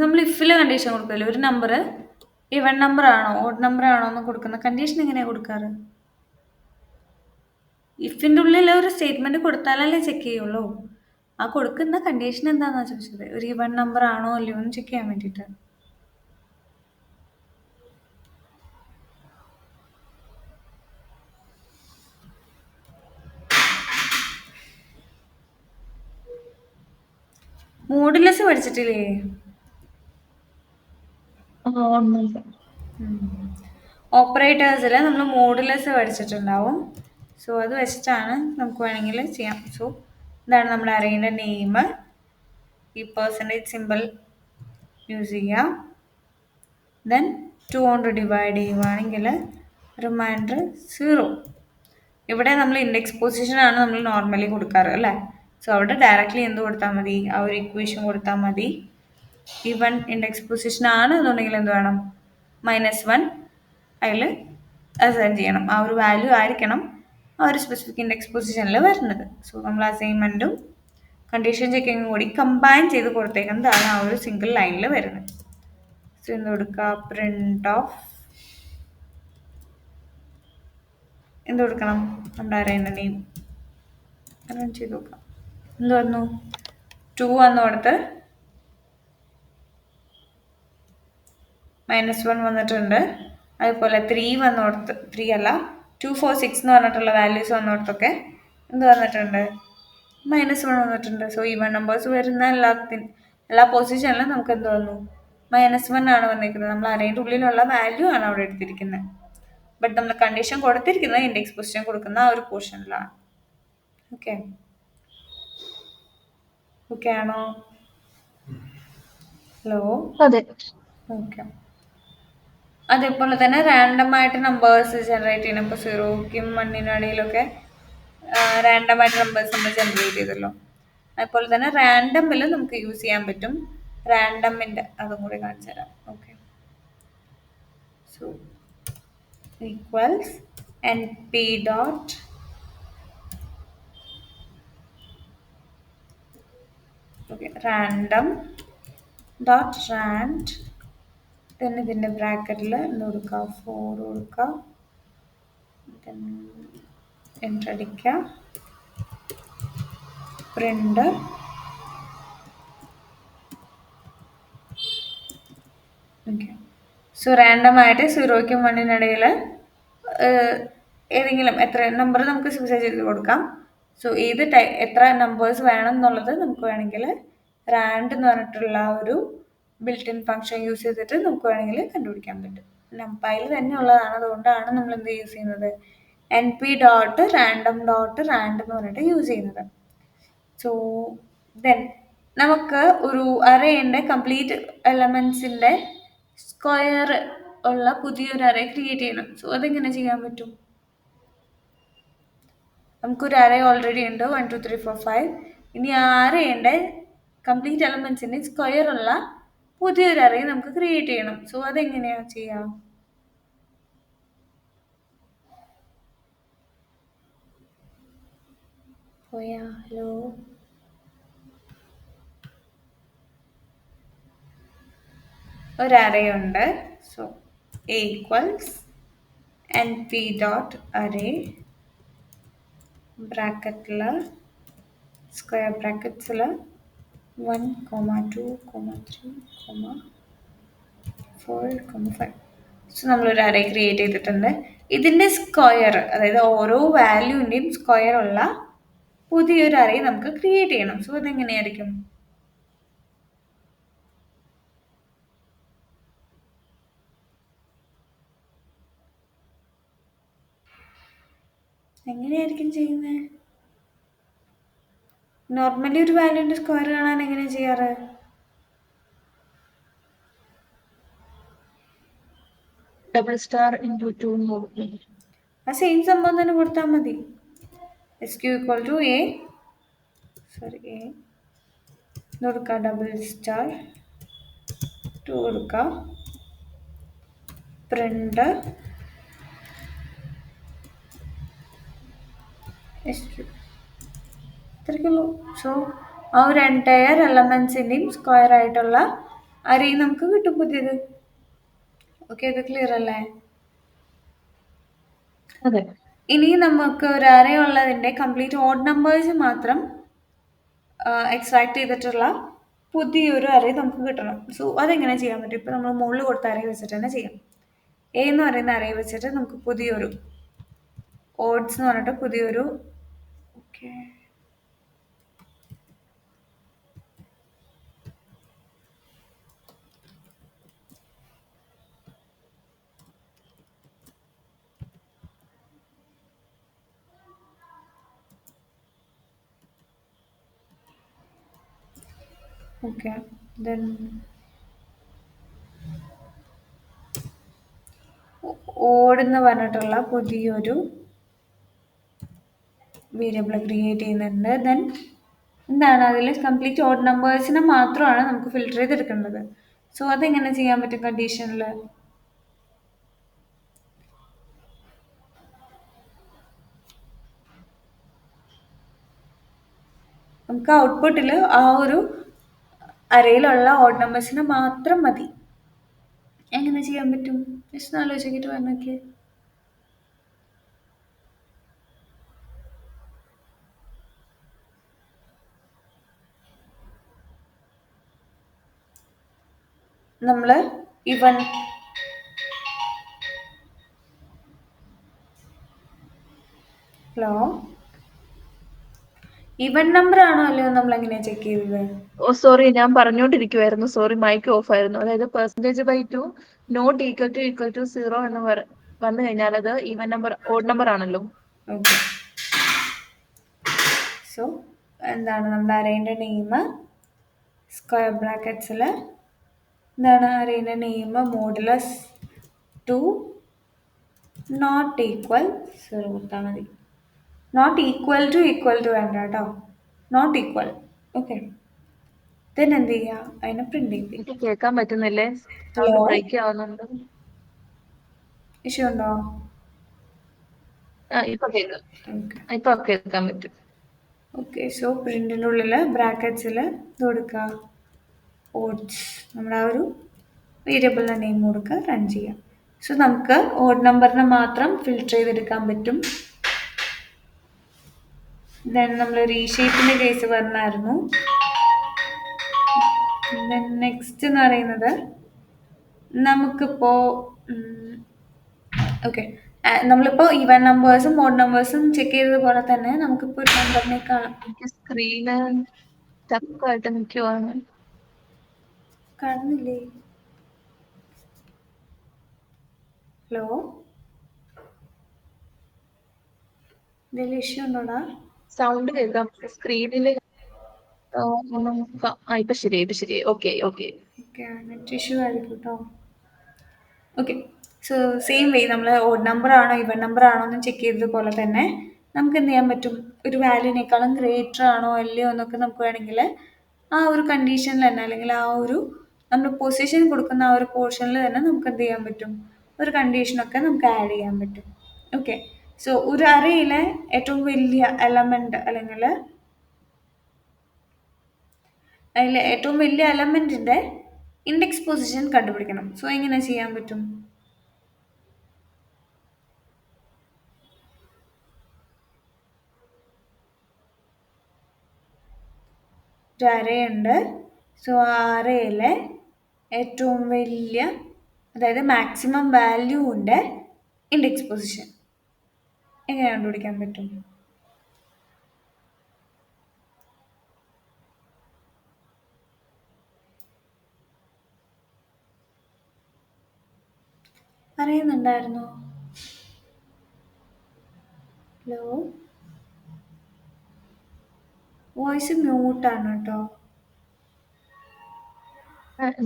നമ്മൾ ഇഫില് കണ്ടീഷൻ കൊടുക്കല്ലോ. ഒരു നമ്പർ ഇവൺ നമ്പർ ആണോ ഓഡ് നമ്പർ ആണോ എന്ന് കൊടുക്കുന്ന കണ്ടീഷൻ എങ്ങനെയാ കൊടുക്കാറ്? ഇഫിൻ്റെ ഉള്ളിൽ ഒരു സ്റ്റേറ്റ്മെന്റ് കൊടുത്താലല്ലേ ചെക്ക് ചെയ്യുള്ളൂ. ആ കൊടുക്കുന്ന കണ്ടീഷൻ എന്താണെന്നാ ചോദിച്ചത്? ഒരു ഇവൺ നമ്പർ ആണോ അല്ലയോ എന്ന് ചെക്ക് ചെയ്യാൻ വേണ്ടിയിട്ട്. മോഡുലസ് പഠിച്ചിട്ടില്ലേ? ഓപ്പറേറ്റേഴ്സിൽ നമ്മൾ മോഡുലസ് പഠിച്ചിട്ടുണ്ടാവും. സോ അത് വെച്ചിട്ടാണ് നമുക്ക് വേണമെങ്കിൽ ചെയ്യാം. സോ ഇതാണ് നമ്മൾ അറിയേണ്ട നെയിം. ഈ പെർസെൻറ്റേജ് സിമ്പിൾ യൂസ് ചെയ്യുക. ദെൻ 2 കൊണ്ട് ഡിവൈഡ് ചെയ്യുവാണെങ്കിൽ റിമൈൻഡർ 0. ഇവിടെ നമ്മൾ ഇൻഡെക്സ് പൊസിഷനാണ് നമ്മൾ നോർമലി കൊടുക്കാറ് അല്ലേ? സോ അവിടെ ഡയറക്റ്റ്ലി എന്ത് കൊടുത്താൽ മതി? ആ ഒരു ഇക്വേഷൻ കൊടുത്താൽ മതി. ഈവൺ ഇൻഡെക്സ് പൊസിഷൻ ആണ് എന്നുണ്ടെങ്കിൽ എന്ത് വേണം? -1 അതിൽ അസൈൻ ചെയ്യണം. ആ ഒരു വാല്യൂ ആയിരിക്കണം ആ ഒരു സ്പെസിഫിക് ഇൻഡെക്സ് പൊസിഷനിൽ വരുന്നത്. സോ നമ്മൾ അസൈൻമെൻറ്റും കണ്ടീഷൻ ചെക്കിങ്ങും കൂടി കമ്പൈൻ ചെയ്ത് കൊടുത്തേക്കുന്നതാണ് ആ ഒരു സിംഗിൾ ലൈനിൽ വരുന്നത്. സോ എന്ത് കൊടുക്കുക? പ്രിന്റ് ഓഫ് എന്ത് കൊടുക്കണം? നമ്മുടെ അറിയേണ്ട നെയിം റൺ ചെയ്ത് നോക്കാം. എന്ത് വന്നു? 2 വന്നു കൊടുത്ത് -1 വന്നിട്ടുണ്ട്. അതുപോലെ 3 വന്നു കൊടുത്ത് 3 അല്ല 2, 4, 6 എന്ന് പറഞ്ഞിട്ടുള്ള വാല്യൂസ് വന്നിടത്തൊക്കെ എന്ത് വന്നിട്ടുണ്ട്? -1 വന്നിട്ടുണ്ട്. സോ ഈവൺ നമ്പേഴ്സ് വരുന്ന എല്ലാ പൊസിഷനിലും നമുക്ക് എന്ത് വന്നു? -1 ആണ് വന്നിരിക്കുന്നത്. നമ്മൾ അറിയേണ്ട ഉള്ളിലുള്ള വാല്യൂ ആണ് അവിടെ എടുത്തിരിക്കുന്നത്. ബട്ട് നമ്മൾ കണ്ടീഷൻ കൊടുത്തിരിക്കുന്നത് ഇൻഡെക്സ് പൊസിഷൻ കൊടുക്കുന്ന ആ ഒരു പോർഷനിലാണ്. ഓക്കെ ഓക്കെ ആണോ? ഹലോ? അതെ. ഓക്കെ. അതേപോലെ തന്നെ റാൻഡം ആയിട്ട് നമ്പേഴ്സ് ജനറേറ്റ് ചെയ്യണം. ഇപ്പോൾ 0ക്കും 1നും ഇടയിലൊക്കെ റാൻഡം ആയിട്ട് നമ്പേഴ്സ് നമ്മൾ ജനറേറ്റ് ചെയ്തല്ലോ. അതുപോലെ തന്നെ റാൻഡമിൽ നമുക്ക് യൂസ് ചെയ്യാൻ പറ്റും. റാൻഡമിൻ്റെ അതും കൂടി കാണിച്ചു തരാം. Okay. So equals np dot random dot rand then ഇതിൻ്റെ ബ്രാക്കറ്റിൽ എന്ത് കൊടുക്കുക? 4 കൊടുക്കുക. then എൻ്റർ അടിക്കുക. Print okay. സോ റാൻഡമായിട്ട് 0ക്കും 1നും ഇടയിൽ ഏതെങ്കിലും എത്ര നമ്പർ നമുക്ക് സ്പെസിഫൈ ചെയ്ത് കൊടുക്കാം. സോ ഏത് എത്ര നമ്പേഴ്സ് വേണം എന്നുള്ളത് നമുക്ക് വേണമെങ്കിൽ റാൻഡ് എന്ന് പറഞ്ഞിട്ടുള്ള ഒരു ബിൽറ്റ് ഇൻ ഫംഗ്ഷൻ യൂസ് ചെയ്തിട്ട് നമുക്ക് വേണമെങ്കിൽ കണ്ടുപിടിക്കാൻ പറ്റും. നമ്പയിൽ തന്നെ ഉള്ളതാണ്. അതുകൊണ്ടാണ് നമ്മൾ എന്ത് യൂസ് ചെയ്യുന്നത്? np dot random dot rand എന്ന് പറഞ്ഞിട്ട് യൂസ് ചെയ്യുന്നത്. സോ ദെൻ നമുക്ക് ഒരു അറേൻ്റെ കംപ്ലീറ്റ് എലമെൻസിൻ്റെ സ്ക്വയർ ഉള്ള പുതിയൊരു അറേ ക്രിയേറ്റ് ചെയ്യണം. സോ അതെങ്ങനെ ചെയ്യാൻ പറ്റും? നമുക്കൊരു അറേ ഓൾറെഡി ഉണ്ട് 1 2 3 4 5. ഇനി ആ അറേൻ്റെ കംപ്ലീറ്റ് എലമെൻസിൻ്റെ സ്ക്വയർ ഉള്ള പുതിയൊരു അറേ നമുക്ക് ക്രിയേറ്റ് ചെയ്യണം. സോ അതെങ്ങനെയാണ് ചെയ്യാം? പോയാ? ഹലോ, ഒരു അറേ ഉണ്ട്. So A equals np dot array ബ്രാക്കറ്റിൽ സ്ക്വയർ ബ്രാക്കറ്റ്സിൽ 1 2 3 4 5. സോ നമ്മളൊരു അറേ ക്രിയേറ്റ് ചെയ്തിട്ടുണ്ട്. ഇതിൻ്റെ സ്ക്വയർ, അതായത് ഓരോ വാല്യൂവിൻ്റെയും സ്ക്വയർ ഉള്ള പുതിയൊരു അറേ നമുക്ക് ക്രിയേറ്റ് ചെയ്യണം. സോ അതെങ്ങനെയായിരിക്കും? എങ്ങനെയായിരിക്കും ചെയ്യുന്നത്? നോർമലി ഒരു വാല്യൂൻ്റെ സ്ക്വയർ കാണാൻ എങ്ങനെയാണ് ചെയ്യാറ്? $2 ആ സെയിം സംഭവം തന്നെ കൊടുത്താൽ മതി. SQ ഈക്വൽ ടു എ കൊടുക്കുക, $2 കൊടുക്കുക, പ്രിന്റ് SQ. ഇത്രയ്ക്കുള്ളൂ. സോ ആ ഒരു എൻറ്റയർ എലമെൻസിൻ്റെയും സ്ക്വയർ ആയിട്ടുള്ള അറേ നമുക്ക് കിട്ടും പുതിയത്. ഓക്കെ, ഇത് ക്ലിയർ അല്ലേ? അതെ. ഇനി നമുക്ക് ഒരു അറേ ഉള്ളതിൻ്റെ കംപ്ലീറ്റ് ഓഡ് നമ്പേഴ്സ് മാത്രം എക്സ്ട്രാക്ട് ചെയ്തിട്ടുള്ള പുതിയൊരു അറേ നമുക്ക് കിട്ടണം. സോ അതെങ്ങനെ ചെയ്യാൻ പറ്റും? ഇപ്പോൾ നമ്മൾ മുകളിൽ കൊടുത്ത അറേ വെച്ചിട്ട് തന്നെ ചെയ്യാം. എ എന്ന് പറയുന്ന അറേ വെച്ചിട്ട് നമുക്ക് പുതിയൊരു ഓഡ്സ് എന്ന് പറഞ്ഞിട്ട് പുതിയൊരു ഓക്കെ ദെൻ ഓഡ് എന്ന് പറഞ്ഞിട്ടുള്ള പുതിയൊരു വേരിയബിൾ ക്രിയേറ്റ് ചെയ്യുന്നുണ്ട്. ദെൻ എന്താണ് അതിൽ കംപ്ലീറ്റ് ഓഡ് നമ്പേഴ്സിനെ മാത്രമാണ് നമുക്ക് ഫിൽട്ടർ ചെയ്തെടുക്കേണ്ടത്. സോ അതെങ്ങനെ ചെയ്യാൻ പറ്റും കണ്ടീഷനിൽ? നമുക്ക് ഔട്ട്പുട്ടിൽ ആ ഒരു അറേയിലുള്ള ഓഡ് നമ്പേഴ്സിനെ മാത്രം മതി. എങ്ങനെ ചെയ്യാൻ പറ്റും? ജസ്റ്റ് ആലോചിച്ചിട്ട് പറഞ്ഞൊക്കെ. നമ്മൾ ഇവൻ ഹലോ, ഈവൻ നമ്പർ ആണോ അല്ലയോ നമ്മൾ എങ്ങനെയാ ചെക്ക് ചെയ്തത്? ഓ സോറി, ഞാൻ പറഞ്ഞുകൊണ്ടിരിക്കുവായിരുന്നു. സോറി, മൈക്ക് ഓഫ് ആയിരുന്നു. അതായത് %/2 നോട്ട് ഈക്വൽ ടു 0 എന്ന് വന്നു കഴിഞ്ഞാൽ അത് ഈവൻ നമ്പർ, ഓഡ് നമ്പർ ആണല്ലോ. ഓക്കെ, സോ എന്താണ് നമ്മുടെ അറേൻ്റെ നെയിം സ്ക്വയർ ബ്രാക്കറ്റ്സിൽ എന്താണ് അറേൻ്റെ നെയിം മോഡുലസ് 2 നോട്ട് ഈക്വൽ 0 കൊടുത്താൽ മതി. നോട്ട് ഈക്വൽ ടു വേണ്ട കേട്ടോ, നോട്ട് ഈക്വൽ. ഓക്കെ, ദെൻ എന്ത് ചെയ്യുക? അതിനെ പ്രിന്റ് ചെയ്ത്. എനിക്ക് കേൾക്കാൻ പറ്റുന്നില്ലേ? ഹലോ, ബ്രേക്ക് ആവുന്നുണ്ട്. ഇഷ്യൂ ഉണ്ടോ? ഇപ്പൊ കേൾക്കാം. ഇപ്പൊ കേൾക്കാൻ പറ്റും. ഓക്കെ, സോ പ്രിന്റിൻ്റെ ഉള്ളിൽ ബ്രാക്കറ്റ്സിൽ ഇത് കൊടുക്കുക, ഓഡ്സ്, നമ്മുടെ ആ ഒരു വേരിയബിളിൻ്റെ നെയിം കൊടുക്കുക, റൺ ചെയ്യുക. സോ നമുക്ക് ഓഡ് നമ്പറിനെ മാത്രം ഫിൽട്ടർ ചെയ്തെടുക്കാൻ പറ്റും. ദെൻ നമ്മൾ റീഷേപ്പിൻ്റെ കേസ് പറഞ്ഞായിരുന്നു. ദെൻ നെക്സ്റ്റ് എന്ന് പറയുന്നത് നമുക്കിപ്പോൾ ഓക്കെ, നമ്മളിപ്പോൾ ഈവൻ നമ്പേഴ്സും ഓഡ് നമ്പേഴ്സും ചെക്ക് ചെയ്തതുപോലെ തന്നെ നമുക്കിപ്പോൾ ഒരു നമ്പറിനെ കാണാം. എനിക്ക് സ്ക്രീന് സ്റ്റക്കായിട്ട് നിൽക്കുവാണ്. കാണുന്നില്ലേ? ഹലോ, എന്തെങ്കിലും ഇഷ്യൂ ഉണ്ടോടാ? സൗണ്ട് കേൾക്കാം സ്ക്രീനിൽ. നോക്കാം. ഇപ്പൊ ശരി. ഓക്കെ. ഓക്കെ നെറ്റ് ഇഷ്യൂ ആയിരിക്കും കേട്ടോ. ഓക്കെ, സോ സെയിം വേ നമ്മൾ ഓഡ് നമ്പർ ആണോ ഇവൻ നമ്പർ ആണോ എന്ന് ചെക്ക് ചെയ്തതുപോലെ തന്നെ നമുക്ക് എന്ത് ചെയ്യാൻ പറ്റും, ഒരു വാല്യൂനേക്കാളും ഗ്രേറ്റർ ആണോ അല്ലയോ എന്നൊക്കെ നമുക്ക് വേണമെങ്കിൽ ആ ഒരു കണ്ടീഷനിൽ തന്നെ, അല്ലെങ്കിൽ ആ ഒരു നമ്മൾ പൊസിഷൻ കൊടുക്കുന്ന ആ ഒരു പോർഷനിൽ തന്നെ നമുക്ക് എന്ത് ചെയ്യാൻ പറ്റും, ഒരു കണ്ടീഷനൊക്കെ നമുക്ക് ആഡ് ചെയ്യാൻ പറ്റും. ഓക്കെ, സോ ഒരു അറയിലെ ഏറ്റവും വലിയ എലമെന്റ് അല്ലെങ്കിൽ അതിലെ ഏറ്റവും വലിയ എലമെന്റിന്റെ ഇൻഡെക്സ് പൊസിഷൻ കണ്ടുപിടിക്കണം. സോ എങ്ങനെ ചെയ്യാൻ പറ്റും? ഒരു അറയുണ്ട്. സോ ആ അറയിലെ ഏറ്റവും വലിയ, അതായത് മാക്സിമം വാല്യൂവിൻ്റെ ഇൻഡെക്സ് പൊസിഷൻ എങ്ങനെ കണ്ടുപിടിക്കാൻ പറ്റും? അറിയുന്നുണ്ടായിരുന്നോ? ഹലോ, വോയിസ് മ്യൂട്ടാണ് കേട്ടോ.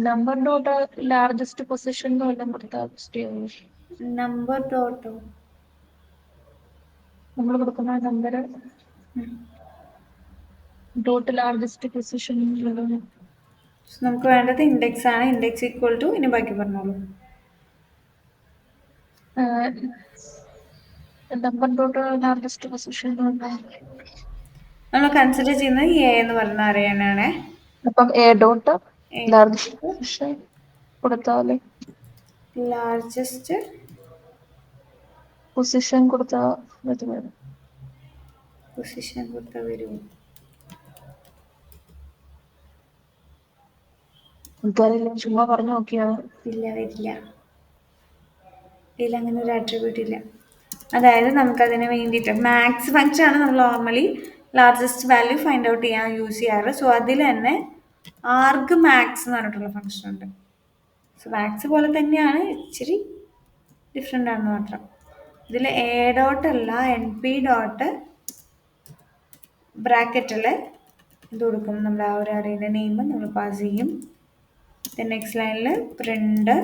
നമ്പർ ഡോട്ട് ലാർജസ്റ്റ് പൊസിഷൻ വല്ലതും കൊടുത്താൽ നമ്പർ ഡോട്ടോ? നമ്മൾ കൊടുക്കുന്ന നമ്പർ ഡോട്ട് ലാർജസ്റ്റ് പൊസിഷൻ നമുക്ക് വേണ്ടത് ഇൻഡെക്സ് ആണ്. ഇൻഡെക്സ് ഈക്വൽ ടു, ഇനി ബാക്കി പറഞ്ഞോളൂ. നമ്പർ ഡോട്ട് ലാർജസ്റ്റ് പൊസിഷൻ നമ്മൾ കൺസിഡർ ചെയ്യുന്നത് എ എന്ന് പറഞ്ഞ അറിയാനാണ്. അപ്പം എ ഡോട്ട് ലാർജസ്റ്റ് പൊസിഷൻ കൊടുത്താല് ലാർജസ്റ്റ് പൊസിഷൻ കൊടുത്താൽ പൊസിഷൻ കൊടുത്താൽ വരുമോ? എനിക്കറിയില്ല, ചുമ്മാ പറഞ്ഞു നോക്കിയാണ്. ഇല്ല, വരില്ല. ഇതിൽ അങ്ങനെ ഒരു ആട്രിബ്യൂട്ട് ഇല്ല. അതായത് നമുക്കതിന് വേണ്ടിയിട്ട് മാക്സ് ഫംഗ്ഷൻ ആണ് നമ്മൾ normally largest value find out ചെയ്യാൻ യൂസ് ചെയ്യാറ്. സോ അതിൽ തന്നെ ആർഗ് മാക്സ് എന്ന് പറഞ്ഞിട്ടുള്ള ഫംഗ്ഷൻ ഉണ്ട്. സോ മാക്സ് പോലെ തന്നെയാണ്, ഇച്ചിരി ഡിഫറെൻ്റ് ആണെന്ന് മാത്രം. ഇതിൽ എ ഡോട്ട് അല്ല, എൻ പി ഡോട്ട് ബ്രാക്കറ്റിൽ ഇത് കൊടുക്കും, നമ്മൾ ആ ഒരു അറേൻ്റെ നെയിം നമ്മൾ പാസ് ചെയ്യും. നെക്സ്റ്റ് ലൈനിൽ പ്രിൻ്റ്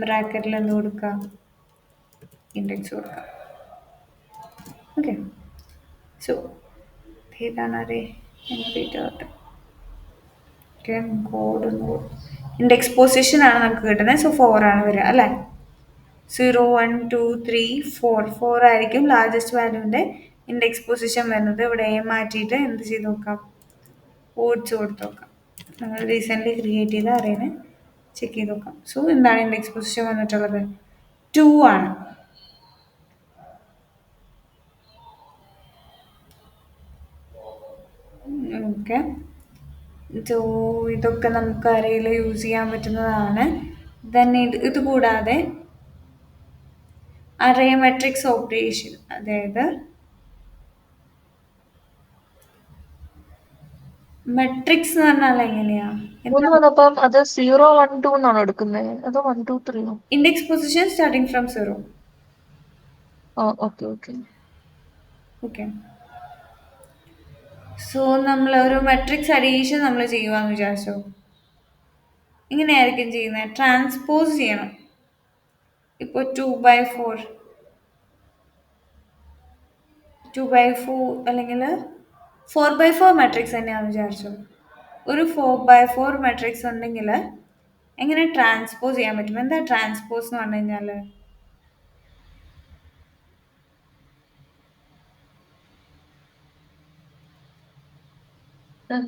ബ്രാക്കറ്റിൽ എന്ത് കൊടുക്കുക, ഇൻഡെക്സ് കൊടുക്കുക. ഓക്കെ, സോ ഏതാണ് array? N P dot code index position ആണ് നമുക്ക് കിട്ടുന്നത്. സോ 4 ആണ് വരിക അല്ലേ. 0 1 2 3 4 ആയിരിക്കും ലാർജസ്റ്റ് വാല്യൂവിൻ്റെ ഇൻഡെക്സ് പൊസിഷൻ വരുന്നത്. ഇവിടെ എ മാറ്റിയിട്ട് എന്ത് ചെയ്ത് നോക്കാം, ഓട്സ് കൊടുത്ത് നോക്കാം. നമ്മൾ റീസെൻ്റ്ലി ക്രിയേറ്റ് ചെയ്ത അറേനെ ചെക്ക് ചെയ്ത് നോക്കാം. സോ എന്താണ് ഇൻഡെക്സ് പൊസിഷൻ വന്നിട്ടുള്ളത്? 2 ആണ്. ഓക്കെ, സോ ഇതൊക്കെ നമുക്ക് അറേയിൽ യൂസ് ചെയ്യാൻ പറ്റുന്നതാണ്. ദെൻ ഇത് കൂടാതെ അറേ മെട്രിക്സ് ഓപ്പറേഷൻ, അതായത് മെട്രിക്സ് എന്ന് പറഞ്ഞാൽ എങ്ങനെയാ? വന്നപ്പം അത് 0 1 2 എന്നാണ് എടുക്കുന്നത്, അതോ 1 2 3? Index position starting from 0. Okay. Okay, so നമ്മൾ ഒരു മെട്രിക്സ് അഡീഷൻ നമ്മൾ ചെയ്യുവാന്ന് വിചാരിച്ചോ. ഇങ്ങനെയായിരിക്കും ചെയ്യുന്നത്, ട്രാൻസ്പോസ് ചെയ്യണം. ഇപ്പോൾ 2/4 അല്ലെങ്കിൽ 4/4 മെട്രിക്സ് തന്നെയാണെന്ന് വിചാരിച്ചു. ഒരു 4/4 മെട്രിക്സ് ഉണ്ടെങ്കിൽ എങ്ങനെ ട്രാൻസ്പോസ് ചെയ്യാൻ പറ്റും? എന്താ ട്രാൻസ്പോസ് എന്ന് പറഞ്ഞു കഴിഞ്ഞാൽ?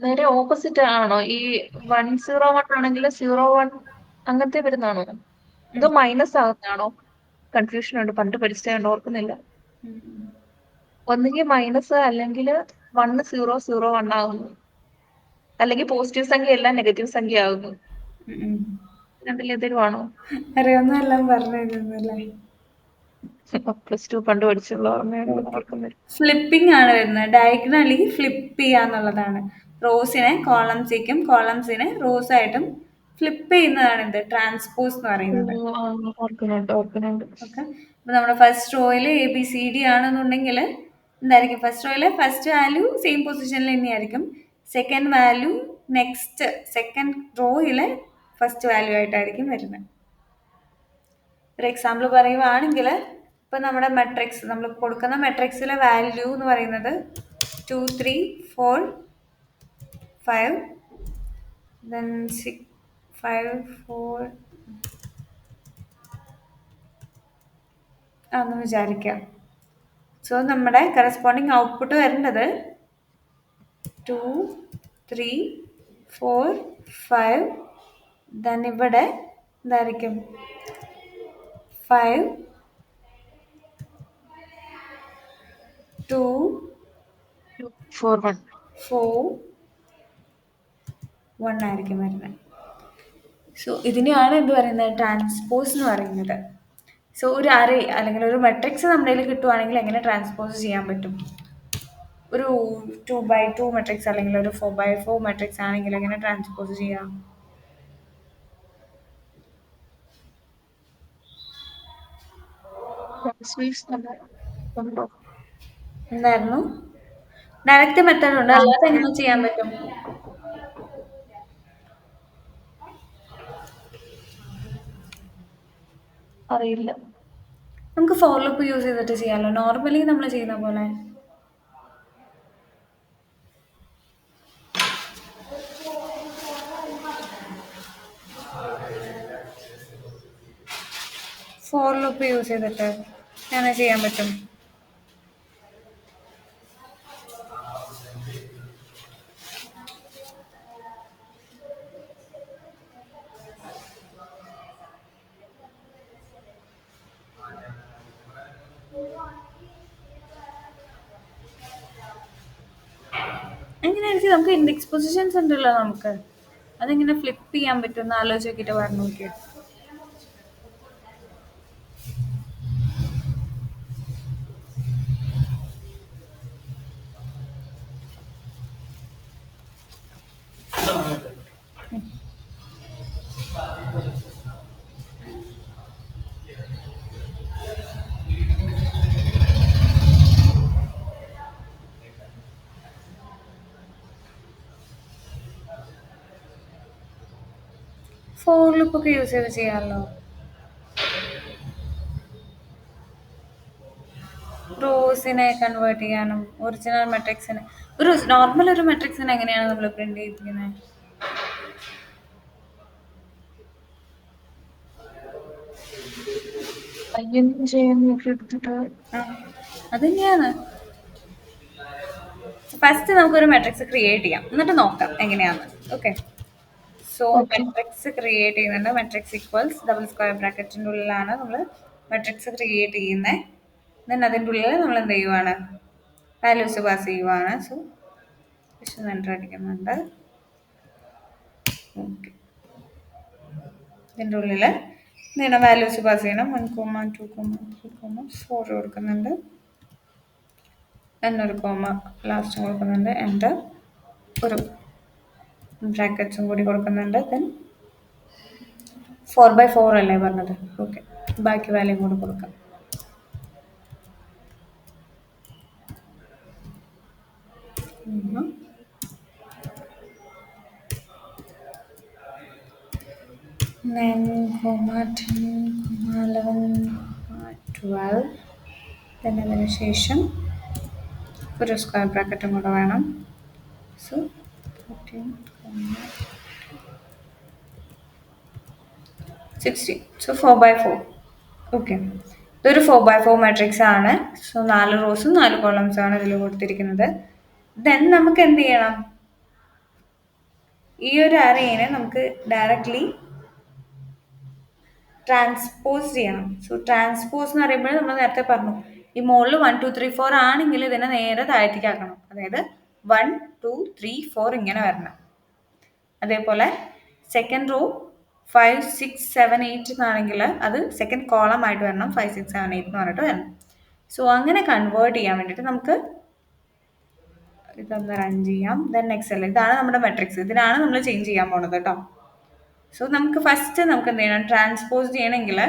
നേരെ ഓപ്പോസിറ്റ് ആണോ? ഈ 101 ആണെങ്കിൽ 01 അങ്ങനത്തെ വരുന്നതാണോ? ഇത് മൈനസ് ആകുന്നതാണോ? കൺഫ്യൂഷൻ ഉണ്ട്, പണ്ട് പഠിച്ചതുകൊണ്ട് ഓർക്കുന്നില്ല. ഒന്നുകിൽ മൈനസ് അല്ലെങ്കിൽ 1 0 0 1 ആകുന്നു, അല്ലെങ്കിൽ പോസിറ്റീവ് സംഖ്യ എല്ലാം നെഗറ്റീവ് സംഖ്യ ആകുന്നു. രണ്ടിലേതെങ്കിലും ആണോ? അറിയാവുന്നതെല്ലാം പറഞ്ഞു തരുന്നല്ലേ. +2 പണ്ട് പഠിച്ചുള്ള ഓർക്കുന്നില്ല. ഫ്ലിപ്പിംഗ് ആണ് വരുന്നത്. ഡയഗണലി ഫ്ലിപ്പ് ചെയ്യാന്നുള്ളതാണ്. റോസിനെ കോളംസിലേക്കും കോളംസിനെ റോസ് ആയിട്ടും ഫ്ലിപ്പ് ചെയ്യുന്നതാണ് ഇത് ട്രാൻസ്പോസ് എന്ന് പറയുന്നത്. ഓർക്കുന്നുണ്ട്. ഓക്കെ, അപ്പോൾ നമ്മുടെ ഫസ്റ്റ് റോയിൽ ABCD ആണെന്നുണ്ടെങ്കിൽ എന്തായിരിക്കും? ഫസ്റ്റ് റോയിലെ ഫസ്റ്റ് വാല്യൂ സെയിം പൊസിഷനിൽ തന്നെയായിരിക്കും. സെക്കൻഡ് വാല്യൂ നെക്സ്റ്റ് സെക്കൻഡ് റോയിലെ ഫസ്റ്റ് വാല്യൂ ആയിട്ടായിരിക്കും വരുന്നത്. ഒരു എക്സാമ്പിൾ പറയുവാണെങ്കിൽ ഇപ്പം നമ്മുടെ മെട്രിക്സ് നമ്മൾ കൊടുക്കുന്ന മെട്രിക്സിലെ വാല്യൂ എന്ന് പറയുന്നത് 2 3 4 5 then 6 5 4 ആണെന്ന് വിചാരിക്കാം. സോ നമ്മുടെ കറസ്പോണ്ടിങ് ഔട്ട്പുട്ട് വരേണ്ടത് 2 3 4 5 then ഇവിടെ എന്തായിരിക്കും 5 2 4 1 4 1 ആയിരിക്കും വരുന്നത്. സോ ഇതിനെയാണ് എന്ത് പറയുന്നത്, ട്രാൻസ്പോസ് എന്ന് പറയുന്നത്. സോ ഒരു അറേ അല്ലെങ്കിൽ ഒരു മെട്രിക്സ് നമ്മുടെ കയ്യിൽ കിട്ടുവാണെങ്കിൽ എങ്ങനെ ട്രാൻസ്പോസ് ചെയ്യാൻ പറ്റും? ഒരു 2x2 മെട്രിക്സ് അല്ലെങ്കിൽ ഒരു 4x4 മെട്രിക്സ് ആണെങ്കിൽ എങ്ങനെ ട്രാൻസ്പോസ് ചെയ്യാം? എന്തായിരുന്നു? ഡയറക്റ്റ് മെത്തേഡ് ഉണ്ട്, അല്ലാതെ എങ്ങനെ ചെയ്യാൻ പറ്റും? അറിയില്ല. നമുക്ക് ഫോർ ലൂപ്പ് യൂസ് ചെയ്തിട്ട് ചെയ്യാമല്ലോ, നോർമലി നമ്മൾ ചെയ്യുന്ന പോലെ. ഫോർ ലൂപ്പ് യൂസ് ചെയ്തിട്ട് അങ്ങനെ ചെയ്യാൻ പറ്റും. എങ്ങനെയായിരിക്കും? നമുക്ക് ഇൻഡെക്സ് പൊസിഷൻസ് ഉണ്ടല്ലോ, നമുക്ക് അതെങ്ങനെ ഫ്ലിപ്പ് ചെയ്യാൻ പറ്റുമെന്ന് ആലോചിച്ച് നോക്കിയിട്ട് പറഞ്ഞു നോക്കിയോ. ഫോർ ലൂപ്പ് ഒക്കെ യൂസ് ചെയ്ത് ചെയ്യാമല്ലോ. റോസിനെ കൺവേർട്ട് ചെയ്യാനും ഒറിജിനൽ മെട്രിക്സിനെ, ഒരു നോർമൽ ഒരു മെട്രിക്സിനെ എങ്ങനെയാണ് നമ്മൾ പ്രിന്റ് ചെയ്തിരിക്കുന്നത്? അതന്നെയാണ്. ഫസ്റ്റ് നമുക്കൊരു മെട്രിക്സ് ക്രിയേറ്റ് ചെയ്യാം, എന്നിട്ട് നോക്കാം എങ്ങനെയാന്ന്. ഓക്കെ, സോ മെട്രിക്സ് ക്രിയേറ്റ് ചെയ്യുന്നുണ്ട്. മെട്രിക്സ് ഈക്വൽസ് ഡബിൾ സ്ക്വയർ ബ്രാക്കറ്റിൻ്റെ ഉള്ളിലാണ് നമ്മൾ മെട്രിക്സ് ക്രിയേറ്റ് ചെയ്യുന്നത്. ദെൻ അതിൻ്റെ ഉള്ളിൽ നമ്മൾ എന്ത് ചെയ്യുവാണ്, വാല്യൂസ് പാസ് ചെയ്യുവാണ്. സോ സെൻറ്റർ അടിക്കുന്നുണ്ട്. ഓക്കെ, ഇതിൻ്റെ ഉള്ളിൽ എന്താണ് വാല്യൂസ് പാസ് ചെയ്യണം. 1, 2, 3, 4 കൊടുക്കുന്നുണ്ട്. എന്നൊരു കോമ ലാസ്റ്റ് കൊടുക്കുന്നുണ്ട്. എൻ്റെ ഒരു ബ്രാക്കറ്റ്സും കൂടി കൊടുക്കുന്നുണ്ട്. ദെൻ 4x4 അല്ലേ പറഞ്ഞത്? ഓക്കെ, ബാക്കി വാല്യൂ കൂടി കൊടുക്കാം. Then, 10, 11, 12. then അതിന് ശേഷം ഒരു സ്ക്വയർ ബ്രാക്കറ്റും കൂടെ വേണം. സോ 14, 16. So 4x4. ഓക്കെ, ഇതൊരു 4x4 മാട്രിക്സ് ആണ്. സോ 4 റോസും 4 കോളംസും ആണ് ഇതിൽ കൊടുത്തിരിക്കുന്നത്. ദെൻ നമുക്ക് എന്ത് ചെയ്യണം, ഈ ഒരു അറേനെ നമുക്ക് ഡയറക്റ്റ്ലി ട്രാൻസ്പോസ് ചെയ്യണം. സോ ട്രാൻസ്പോസ് എന്ന് പറയുമ്പോൾ നമ്മൾ നേരത്തെ പറഞ്ഞു, ഈ മുകളിൽ 1 2 3 4 ആണെങ്കിൽ ഇതിനെ നേരെ താഴത്തേക്ക് ആക്കണം. അതായത് 1 2 3 4 ഇങ്ങനെ വരണം. അതേപോലെ സെക്കൻഡ് റോ 5 6 7 8 എന്നാണെങ്കിൽ അത് സെക്കൻഡ് കോളം ആയിട്ട് വരണം. 5 6 7 8 എന്ന് പറഞ്ഞിട്ട് വരണം. സോ അങ്ങനെ കൺവേർട്ട് ചെയ്യാൻ വേണ്ടിയിട്ട് നമുക്ക് ഇതൊന്ന് റൺ ചെയ്യാം. ദെൻ നെക്സ്റ്റ് അല്ല, ഇതാണ് നമ്മുടെ മെട്രിക്സ്. ഇതിനാണ് നമ്മൾ ചേഞ്ച് ചെയ്യാൻ പോണത് കേട്ടോ. സോ നമുക്ക് ഫസ്റ്റ് നമുക്ക് എന്ത് ചെയ്യണം, ട്രാൻസ്പോസ് ചെയ്യണമെങ്കിൽ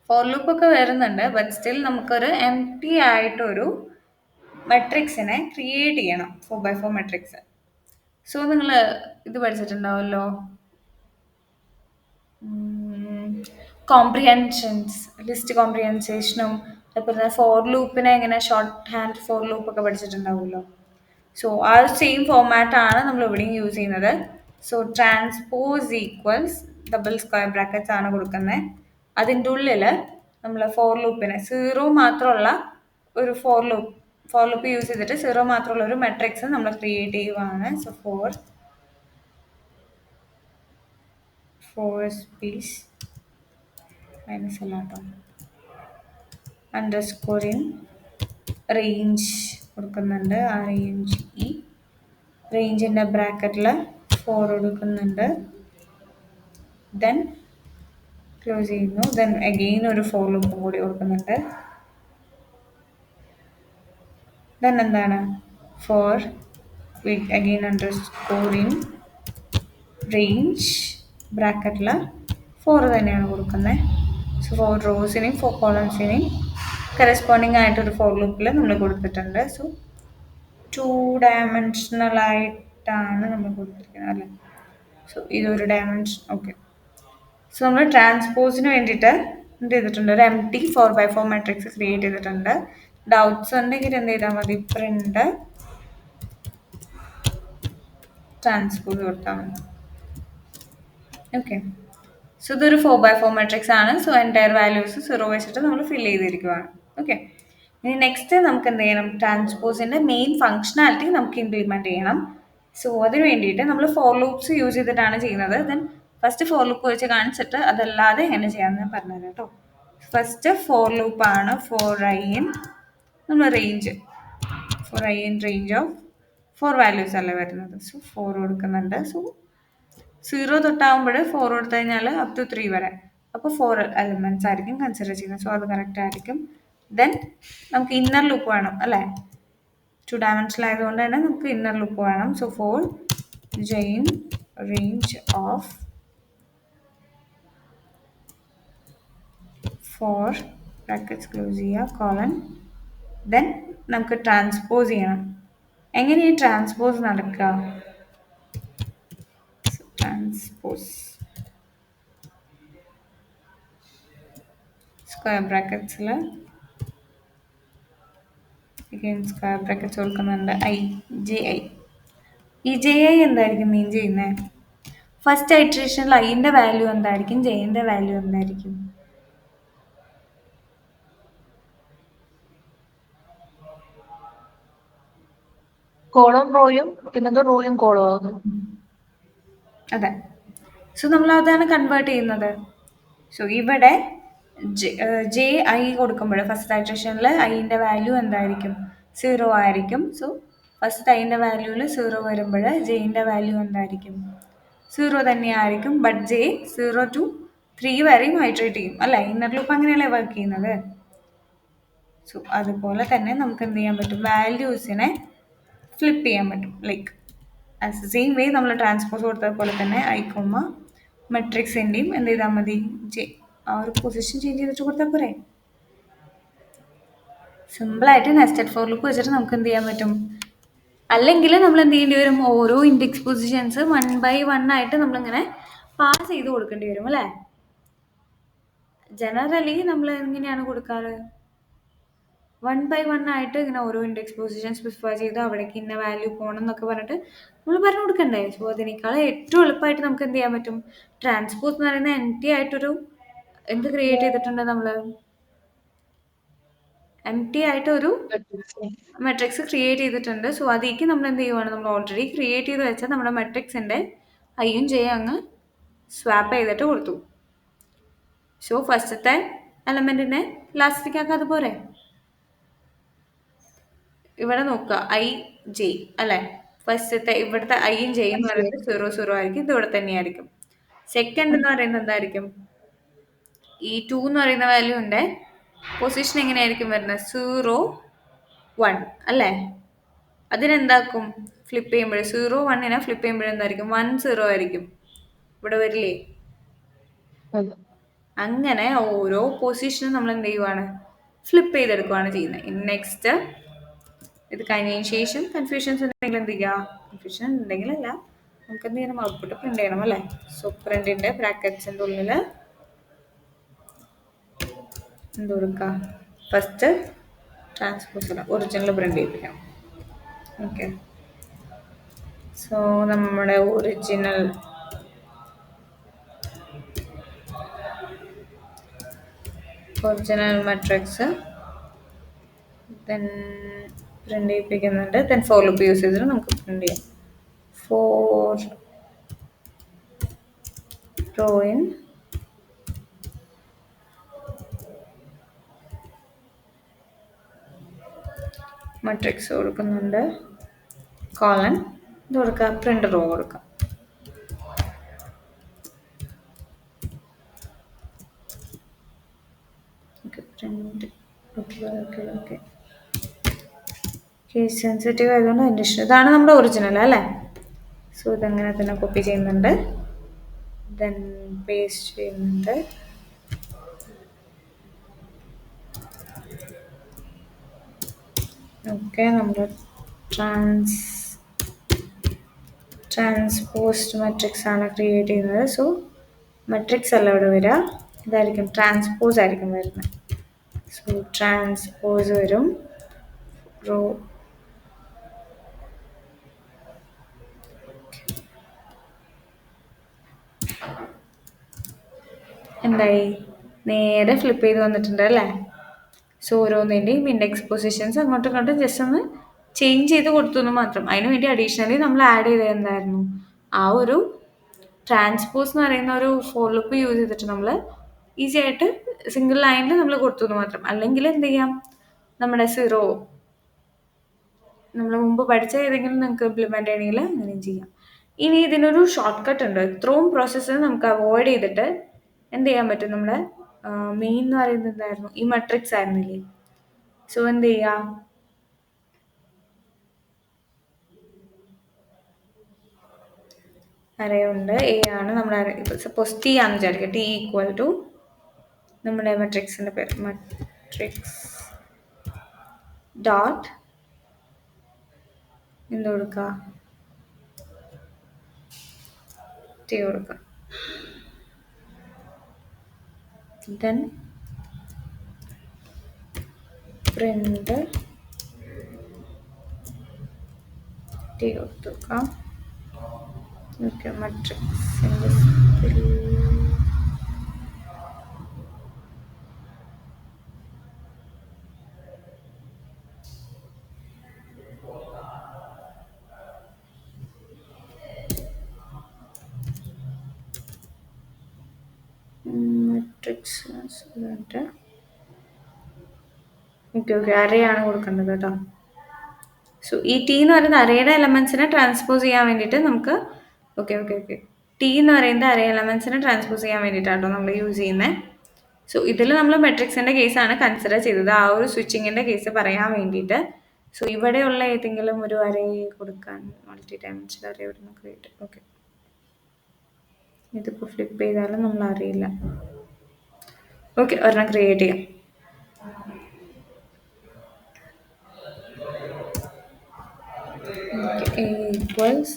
ഫോർ ലൂപ്പ് ഒക്കെ വരുന്നുണ്ട്, ബട്ട് സ്റ്റിൽ നമുക്കൊരു എം ടി ആയിട്ടൊരു മെട്രിക്സിനെ ക്രിയേറ്റ് ചെയ്യണം 4x4 മെട്രിക്സ്. സോ നിങ്ങൾ ഇത് പഠിച്ചിട്ടുണ്ടാവുമല്ലോ, കോംപ്രിഹെൻഷൻസ്, ലിസ്റ്റ് കോംപ്രിഹെൻസേഷനും അതുപോലെ ഫോർ ലൂപ്പിനെ എങ്ങനെ ഷോർട്ട് ഹാൻഡ് ഫോർ ലൂപ്പ് ഒക്കെ പഠിച്ചിട്ടുണ്ടാവുമല്ലോ. സോ ആ ഒരു സെയിം ഫോർമാറ്റ് ആണ് നമ്മൾ ഇവിടെയും യൂസ് ചെയ്യുന്നത്. So transpose equals double square brackets ആണ് കൊടുക്കുന്നത്. അതിൻ്റെ ഉള്ളിൽ നമ്മൾ ഫോർ ലൂപ്പിന് സീറോ മാത്രമുള്ള ഒരു ഫോർ ലൂപ്പ് യൂസ് ചെയ്തിട്ട് സീറോ മാത്രമുള്ള ഒരു മെട്രിക്സ് നമ്മൾ ക്രിയേറ്റ് ചെയ്യുവാണ്. സോ ഫോർ സ്പേസ് മൈനസ് അല്ലാട്ടോ അണ്ടർസ്കോറിൻ റേഞ്ച് കൊടുക്കുന്നുണ്ട്. ആ റേഞ്ചിൻ്റെ ബ്രാക്കറ്റിൽ 4 കൊടുക്കുന്നുണ്ട്. ദെൻ ക്ലോസ് ചെയ്യുന്നു. ദെൻ അഗെയിൻ ഒരു ഫോർ ലൂപ്പും കൂടി കൊടുക്കുന്നുണ്ട്. ദെൻ എന്താണ് ഫോർ അഗെയിൻ അണ്ടർസ്കോറിൻ റേഞ്ച് ബ്രാക്കറ്റിൽ 4 തന്നെയാണ് കൊടുക്കുന്നത്. സോ 4 റോസിനെയും 4 കോളംസിനെയും കറസ്പോണ്ടിങ് ആയിട്ടൊരു ഫോർ ലൂപ്പിൽ നമ്മൾ കൊടുത്തിട്ടുണ്ട്. സോ 2 ഡയമെൻഷണൽ ആയിട്ടാണ് നമ്മൾ കൊടുത്തിരിക്കുന്നത് അല്ലേ. സോ ഇതൊരു ഡയമെൻഷൻ. ഓക്കെ. സോ നമ്മൾ ട്രാൻസ്പോസിന് വേണ്ടിയിട്ട് എന്ത് ചെയ്തിട്ടുണ്ട്, ഒരു empty 4x4 മെട്രിക്സ് ക്രിയേറ്റ് ചെയ്തിട്ടുണ്ട്. ഡൗട്ട്സ് ഉണ്ടെങ്കിൽ എന്ത് ചെയ്താൽ മതി, പ്രിന്റ് ട്രാൻസ്പോസ് കൊടുത്താൽ മതി. ഓക്കെ. സോ ഇതൊരു 4x4 മെട്രിക്സ് ആണ്. സോ എൻറ്റയർ വാല്യൂസ് 0 വെച്ചിട്ട് നമ്മൾ ഫിൽ ചെയ്തിരിക്കുവാണ്. ഓക്കെ. ഇനി നെക്സ്റ്റ് നമുക്ക് എന്ത് ചെയ്യണം, ട്രാൻസ്പോസിൻ്റെ മെയിൻ ഫങ്ഷനാലിറ്റി നമുക്ക് ഇംപ്ലിമെൻറ്റ് ചെയ്യണം. സോ അതിന് വേണ്ടിയിട്ട് നമ്മൾ ഫോർ ലൂപ്സ് യൂസ് ചെയ്തിട്ടാണ് ചെയ്യുന്നത്. ദെൻ ഫസ്റ്റ് ഫോർ ലൂപ്പ് വെച്ച് കാണിച്ചിട്ട് അതല്ലാതെ എങ്ങനെ ചെയ്യാമെന്ന് ഞാൻ പറഞ്ഞുതരാം കേട്ടോ. ഫസ്റ്റ് ഫോർ ലൂപ്പാണ് ഫോർ ഐ ഇൻ നമ്മൾ റേഞ്ച് ഓഫ് 4 വാല്യൂസ് അല്ലേ വരുന്നത്. സോ 4 കൊടുക്കുന്നുണ്ട്. സോ 0 തൊട്ടാകുമ്പോൾ 4 കൊടുത്തു കഴിഞ്ഞാൽ അപ് ടു 3 വരെ, അപ്പോൾ 4 എലിമെൻറ്റ്സ് ആയിരിക്കും കൺസിഡർ ചെയ്യുന്നത്. സോ അത് കറക്റ്റ് ആയിരിക്കും. ദെൻ നമുക്ക് ഇന്നർ ലൂപ്പ് വേണം അല്ലേ, 2 ഡയമെൻഷണൽ ആയതുകൊണ്ട് തന്നെ നമുക്ക് ഇന്നർ ലൂപ്പ് വേണം. So for j in range of 4 brackets close ചെയ്യുക കോളൻ. ദെൻ നമുക്ക് ട്രാൻസ്പോസ് ചെയ്യണം. എങ്ങനെ ഈ ട്രാൻസ്പോസ് നടക്കുക, ട്രാൻസ്പോസ് സ്ക്വയർ ബ്രാക്കറ്റ്സിൽ സ്ക്വയർ ബ്രാക്കറ്റ്സ് കൊടുക്കുന്നുണ്ട്. ij ഈ ji എന്തായിരിക്കും മീൻ ചെയ്യുന്നത്, ഫസ്റ്റ് ഐറ്ററേഷനിൽ ഐൻ്റെ വാല്യൂ എന്തായിരിക്കും, ജെയിൻ്റെ വാല്യൂ എന്തായിരിക്കും. കോളം റോയും പിന്നെന്തോ റോയും കോളം ആകുന്നു. അതെ. സോ നമ്മൾ അതാണ് കൺവേർട്ട് ചെയ്യുന്നത്. സോ ഇവിടെ ജെ ഐ കൊടുക്കുമ്പോൾ ഫസ്റ്റ് ഐറ്ററേഷനിൽ ഐൻ്റെ വാല്യൂ എന്തായിരിക്കും, 0 ആയിരിക്കും. സോ ഫസ്റ്റ് ഐൻ്റെ വാല്യൂവിൽ 0 വരുമ്പോൾ ജെയിൻ്റെ വാല്യൂ എന്തായിരിക്കും, 0 തന്നെയായിരിക്കും. ബട്ട് ജെ 0 to 3 വരെയും ഹൈഡ്രേറ്റ് ചെയ്യും അല്ലേ, ഇന്നർ ലൂപ്പ് അങ്ങനെയല്ലേ വർക്ക് ചെയ്യുന്നത്. സോ അതുപോലെ തന്നെ നമുക്ക് എന്ത് ചെയ്യാൻ പറ്റും, വാല്യൂസിനെ ഫ്ലിപ്പ് ചെയ്യാൻ പറ്റും. ലൈക്ക് ആസ് സെയിം വേ നമ്മൾ ട്രാൻസ്പോസ് കൊടുത്തതുപോലെ തന്നെ ഐക്കോമ മെട്രിക്സിൻ്റെയും എന്ത് ചെയ്താൽ മതി, ആ ഒരു പൊസിഷൻ ചേഞ്ച് ചെയ്തിട്ട് കൊടുത്താൽ പോരെ. സിമ്പിളായിട്ട് നെസ്റ്റഡ് ഫോർ ലൂപ്പ് വെച്ചിട്ട് നമുക്ക് എന്ത് ചെയ്യാൻ പറ്റും. അല്ലെങ്കിൽ നമ്മൾ എന്ത് ചെയ്യേണ്ടി വരും, ഓരോ ഇൻഡെക്സ് പൊസിഷൻസ് 1 by 1 ആയിട്ട് നമ്മളിങ്ങനെ പാസ് ചെയ്ത് കൊടുക്കേണ്ടി വരും അല്ലേ. ജനറലി നമ്മൾ എങ്ങനെയാണ് കൊടുക്കാറ്, 1 by 1 ആയിട്ട് ഇങ്ങനെ ഓരോ ഇൻഡെക്സ് പൊസിഷൻ സ്പെസിഫൈ ചെയ്ത് അവിടേക്ക് ഇന്ന വാല്യൂ പോകണം എന്നൊക്കെ പറഞ്ഞിട്ട് നമ്മൾ പറഞ്ഞു കൊടുക്കണ്ടേ. സോ അതിനേക്കാൾ ഏറ്റവും എളുപ്പമായിട്ട് നമുക്ക് എന്ത് ചെയ്യാൻ പറ്റും, ട്രാൻസ്പോസ് എന്ന് പറയുന്ന empty ആയിട്ടൊരു എന്ത് ക്രിയേറ്റ് ചെയ്തിട്ടുണ്ട്, നമ്മൾ empty ആയിട്ടൊരു മെട്രിക്സ് ക്രിയേറ്റ് ചെയ്തിട്ടുണ്ട്. സോ അതിലേക്ക് നമ്മൾ എന്ത് ചെയ്യുവാണ്, നമ്മൾ ഓൾറെഡി ക്രിയേറ്റ് ചെയ്ത് വെച്ചാൽ നമ്മുടെ മെട്രിക്സിൻ്റെ ഐയും ജെയും അങ്ങ് സ്വാപ്പ് ചെയ്തിട്ട് കൊടുത്തു. സോ ഫസ്റ്റത്തെ എലമെൻറ്റിനെ ലാസ്റ്റിലേക്ക് ആക്കാതെ പോരെ. ഇവിടെ നോക്കുക ഐ ജെ അല്ലേ, ഫസ്റ്റത്തെ ഇവിടുത്തെ ഐയും ജെയും എന്ന് പറയുന്നത് 0 0 ആയിരിക്കും, ഇത് ഇവിടെ തന്നെയായിരിക്കും. സെക്കൻഡ് എന്ന് പറയുന്നത് എന്തായിരിക്കും, ഈ 2 എന്ന് പറയുന്ന വാല്യൂൻ്റെ പൊസിഷൻ എങ്ങനെയായിരിക്കും വരുന്നത്, 0 1 അല്ലേ. അതിനെന്താക്കും, ഫ്ലിപ്പ് ചെയ്യുമ്പോൾ 0 1നെ ഫ്ലിപ്പ് ചെയ്യുമ്പോൾ എന്തായിരിക്കും, 1 0 ആയിരിക്കും, ഇവിടെ വരില്ലേ. അങ്ങനെ ഓരോ പൊസിഷനും നമ്മൾ എന്ത് ചെയ്യുവാണ്, ഫ്ലിപ്പ് ചെയ്തെടുക്കുകയാണ് ചെയ്യുന്നത്. നെക്സ്റ്റ് ഇത് കഴിഞ്ഞതിന് ശേഷം കൺഫ്യൂഷൻസ് ഉണ്ടെങ്കിൽ എന്ത് ചെയ്യുക, കൺഫ്യൂഷൻ ഉണ്ടെങ്കിലല്ല, നമുക്ക് എന്ത് ചെയ്യണം, ഔട്ട്പുട്ട് പ്രിന്റ് ചെയ്യണം അല്ലേ. സോ പ്രിന്റിന്റെ ബ്രാക്കറ്റ്സിൻ്റെ ഉള്ളിൽ എന്ത് കൊടുക്കുക, ഫസ്റ്റ് ട്രാൻസ്പോസ് അല്ല ഒറിജിനൽ പ്രിന്റ് ചെയ്യിപ്പിക്കാം. ഓക്കെ, സോ നമ്മുടെ ഒറിജിനൽ മെട്രിക്സ് ദെൻ പ്രിന്റ് ചെയ്യിപ്പിക്കുന്നുണ്ട്. ദെൻ ഫോർ ലൂപ്പ് യൂസ് ചെയ്തിട്ട് നമുക്ക് പ്രിന്റ് ചെയ്യാം. ഫോർ റോ ഇൻ മെട്രിക്സ് കൊടുക്കുന്നുണ്ട്, കോളൻ ഇത് കൊടുക്കുക, പ്രിന്റ് റോ കൊടുക്കാം. പ്രിന്റ് ഓക്കെ കേസ് സെൻസിറ്റീവ് ആയതുകൊണ്ട് അതിൻ്റെ ഇഷ്ടം. ഇതാണ് നമ്മുടെ ഒറിജിനൽ അല്ലേ. സോ ഇതങ്ങനെ തന്നെ കോപ്പി ചെയ്യുന്നുണ്ട്, ദെൻ പേസ്റ്റ് ചെയ്യുന്നുണ്ട്. ഓക്കെ, നമ്മൾ ട്രാൻസ്പോസ്ഡ് മെട്രിക്സ് ആണ് ക്രിയേറ്റ് ചെയ്യുന്നത്. സോ മെട്രിക്സ് അല്ല ഇവിടെ വരിക, ഇതായിരിക്കും ട്രാൻസ്പോസ് ആയിരിക്കും വരുന്നത്. സോ ട്രാൻസ്പോസ് വരും, റോ എന്തായി, നേരെ ഫ്ലിപ്പ് ചെയ്ത് വന്നിട്ടുണ്ട് അല്ലേ. സോ ഓരോന്നിൻ്റെയും ഇൻഡെക്സ് പൊസിഷൻസ് അങ്ങോട്ടും ഇങ്ങോട്ടും ജസ്റ്റ് ഒന്ന് ചേഞ്ച് ചെയ്ത് കൊടുത്തു എന്ന് മാത്രം. അതിന് വേണ്ടി അഡീഷണലി നമ്മൾ ആഡ് ചെയ്തത് എന്തായിരുന്നു, ആ ഒരു ട്രാൻസ്പോസ് എന്ന് പറയുന്ന ഒരു ഫോർ ലൂപ്പ് യൂസ് ചെയ്തിട്ട് നമ്മൾ ഈസി ആയിട്ട് സിംഗിൾ ലൈനിൽ നമ്മൾ കൊടുത്തു എന്ന് മാത്രം. അല്ലെങ്കിൽ എന്ത് ചെയ്യാം, നമ്മുടെ സീറോ നമ്മൾ മുമ്പ് പഠിച്ച ഏതെങ്കിലും നിങ്ങൾക്ക് ഇംപ്ലിമെൻ്റ് ചെയ്യണമെങ്കിൽ അങ്ങനെയും ചെയ്യാം. ഇനി ഇതിനൊരു ഷോർട്ട് കട്ട് ഉണ്ട്. ഇത്രയും പ്രോസസ്സ് നമുക്ക് അവോയ്ഡ് ചെയ്തിട്ട് എന്ത് ചെയ്യാൻ പറ്റും, നമ്മുടെ മെയിൻ എന്ന് പറയുന്നത് എന്തായിരുന്നു, ഈ മെട്രിക്സ് ആയിരുന്നില്ലേ. സോ എന്ത് ചെയ്യാം, അറേ ഉണ്ട്, എ ആണ് നമ്മുടെ അറേ. ഇപ്പോൾ സപ്പോസ് ടി ആണെന്ന് വിചാരിക്കുക, ടി ഈക്വൽ ടു നമ്മുടെ മെട്രിക്സിൻ്റെ പേര് മെട്രിക്സ് ഡോട്ട് എന്ത് കൊടുക്കുക, ടി കൊടുക്കുക. ദെൻ പ്രിന്റ് ടി കൊടുത്തു നോക്കാം. ഓക്കെ, മെട്രിക്സിൻ്റെ മെട്രിക്സ് ഓക്കെ അറേ ആണ് കൊടുക്കേണ്ടത് കേട്ടോ. സോ ഈ ടി എന്ന് പറയുന്നത് അറേയുടെ എലമെൻസിനെ ട്രാൻസ്പോസ് ചെയ്യാൻ വേണ്ടിയിട്ട് നമുക്ക് ഓക്കെ ടി എന്ന് പറയുന്നത് അറേ എലമെൻസിനെ ട്രാൻസ്പോസ് ചെയ്യാൻ വേണ്ടിയിട്ടാട്ടോ നമ്മൾ യൂസ് ചെയ്യുന്നത്. സോ ഇതിൽ നമ്മൾ മെട്രിക്സിൻ്റെ കേസാണ് കൺസിഡർ ചെയ്തത്, ആ ഒരു സ്വിച്ചിങ്ങിൻ്റെ കേസ് പറയാൻ വേണ്ടിയിട്ട്. സോ ഇവിടെയുള്ള ഏതെങ്കിലും ഒരു അറേ കൊടുക്കാൻ, മൾട്ടി ഡയമെൻഷണൽ അറേ ഇവിടെ നിന്ന് ക്രിയേറ്റ്. ഓക്കെ, ഇതിപ്പോൾ ഫ്ലിപ്പ് ചെയ്താലും നമ്മൾ അറിയില്ല. ഓക്കെ, ഒരെണ്ണം ക്രിയേറ്റ് ചെയ്യാം. A equals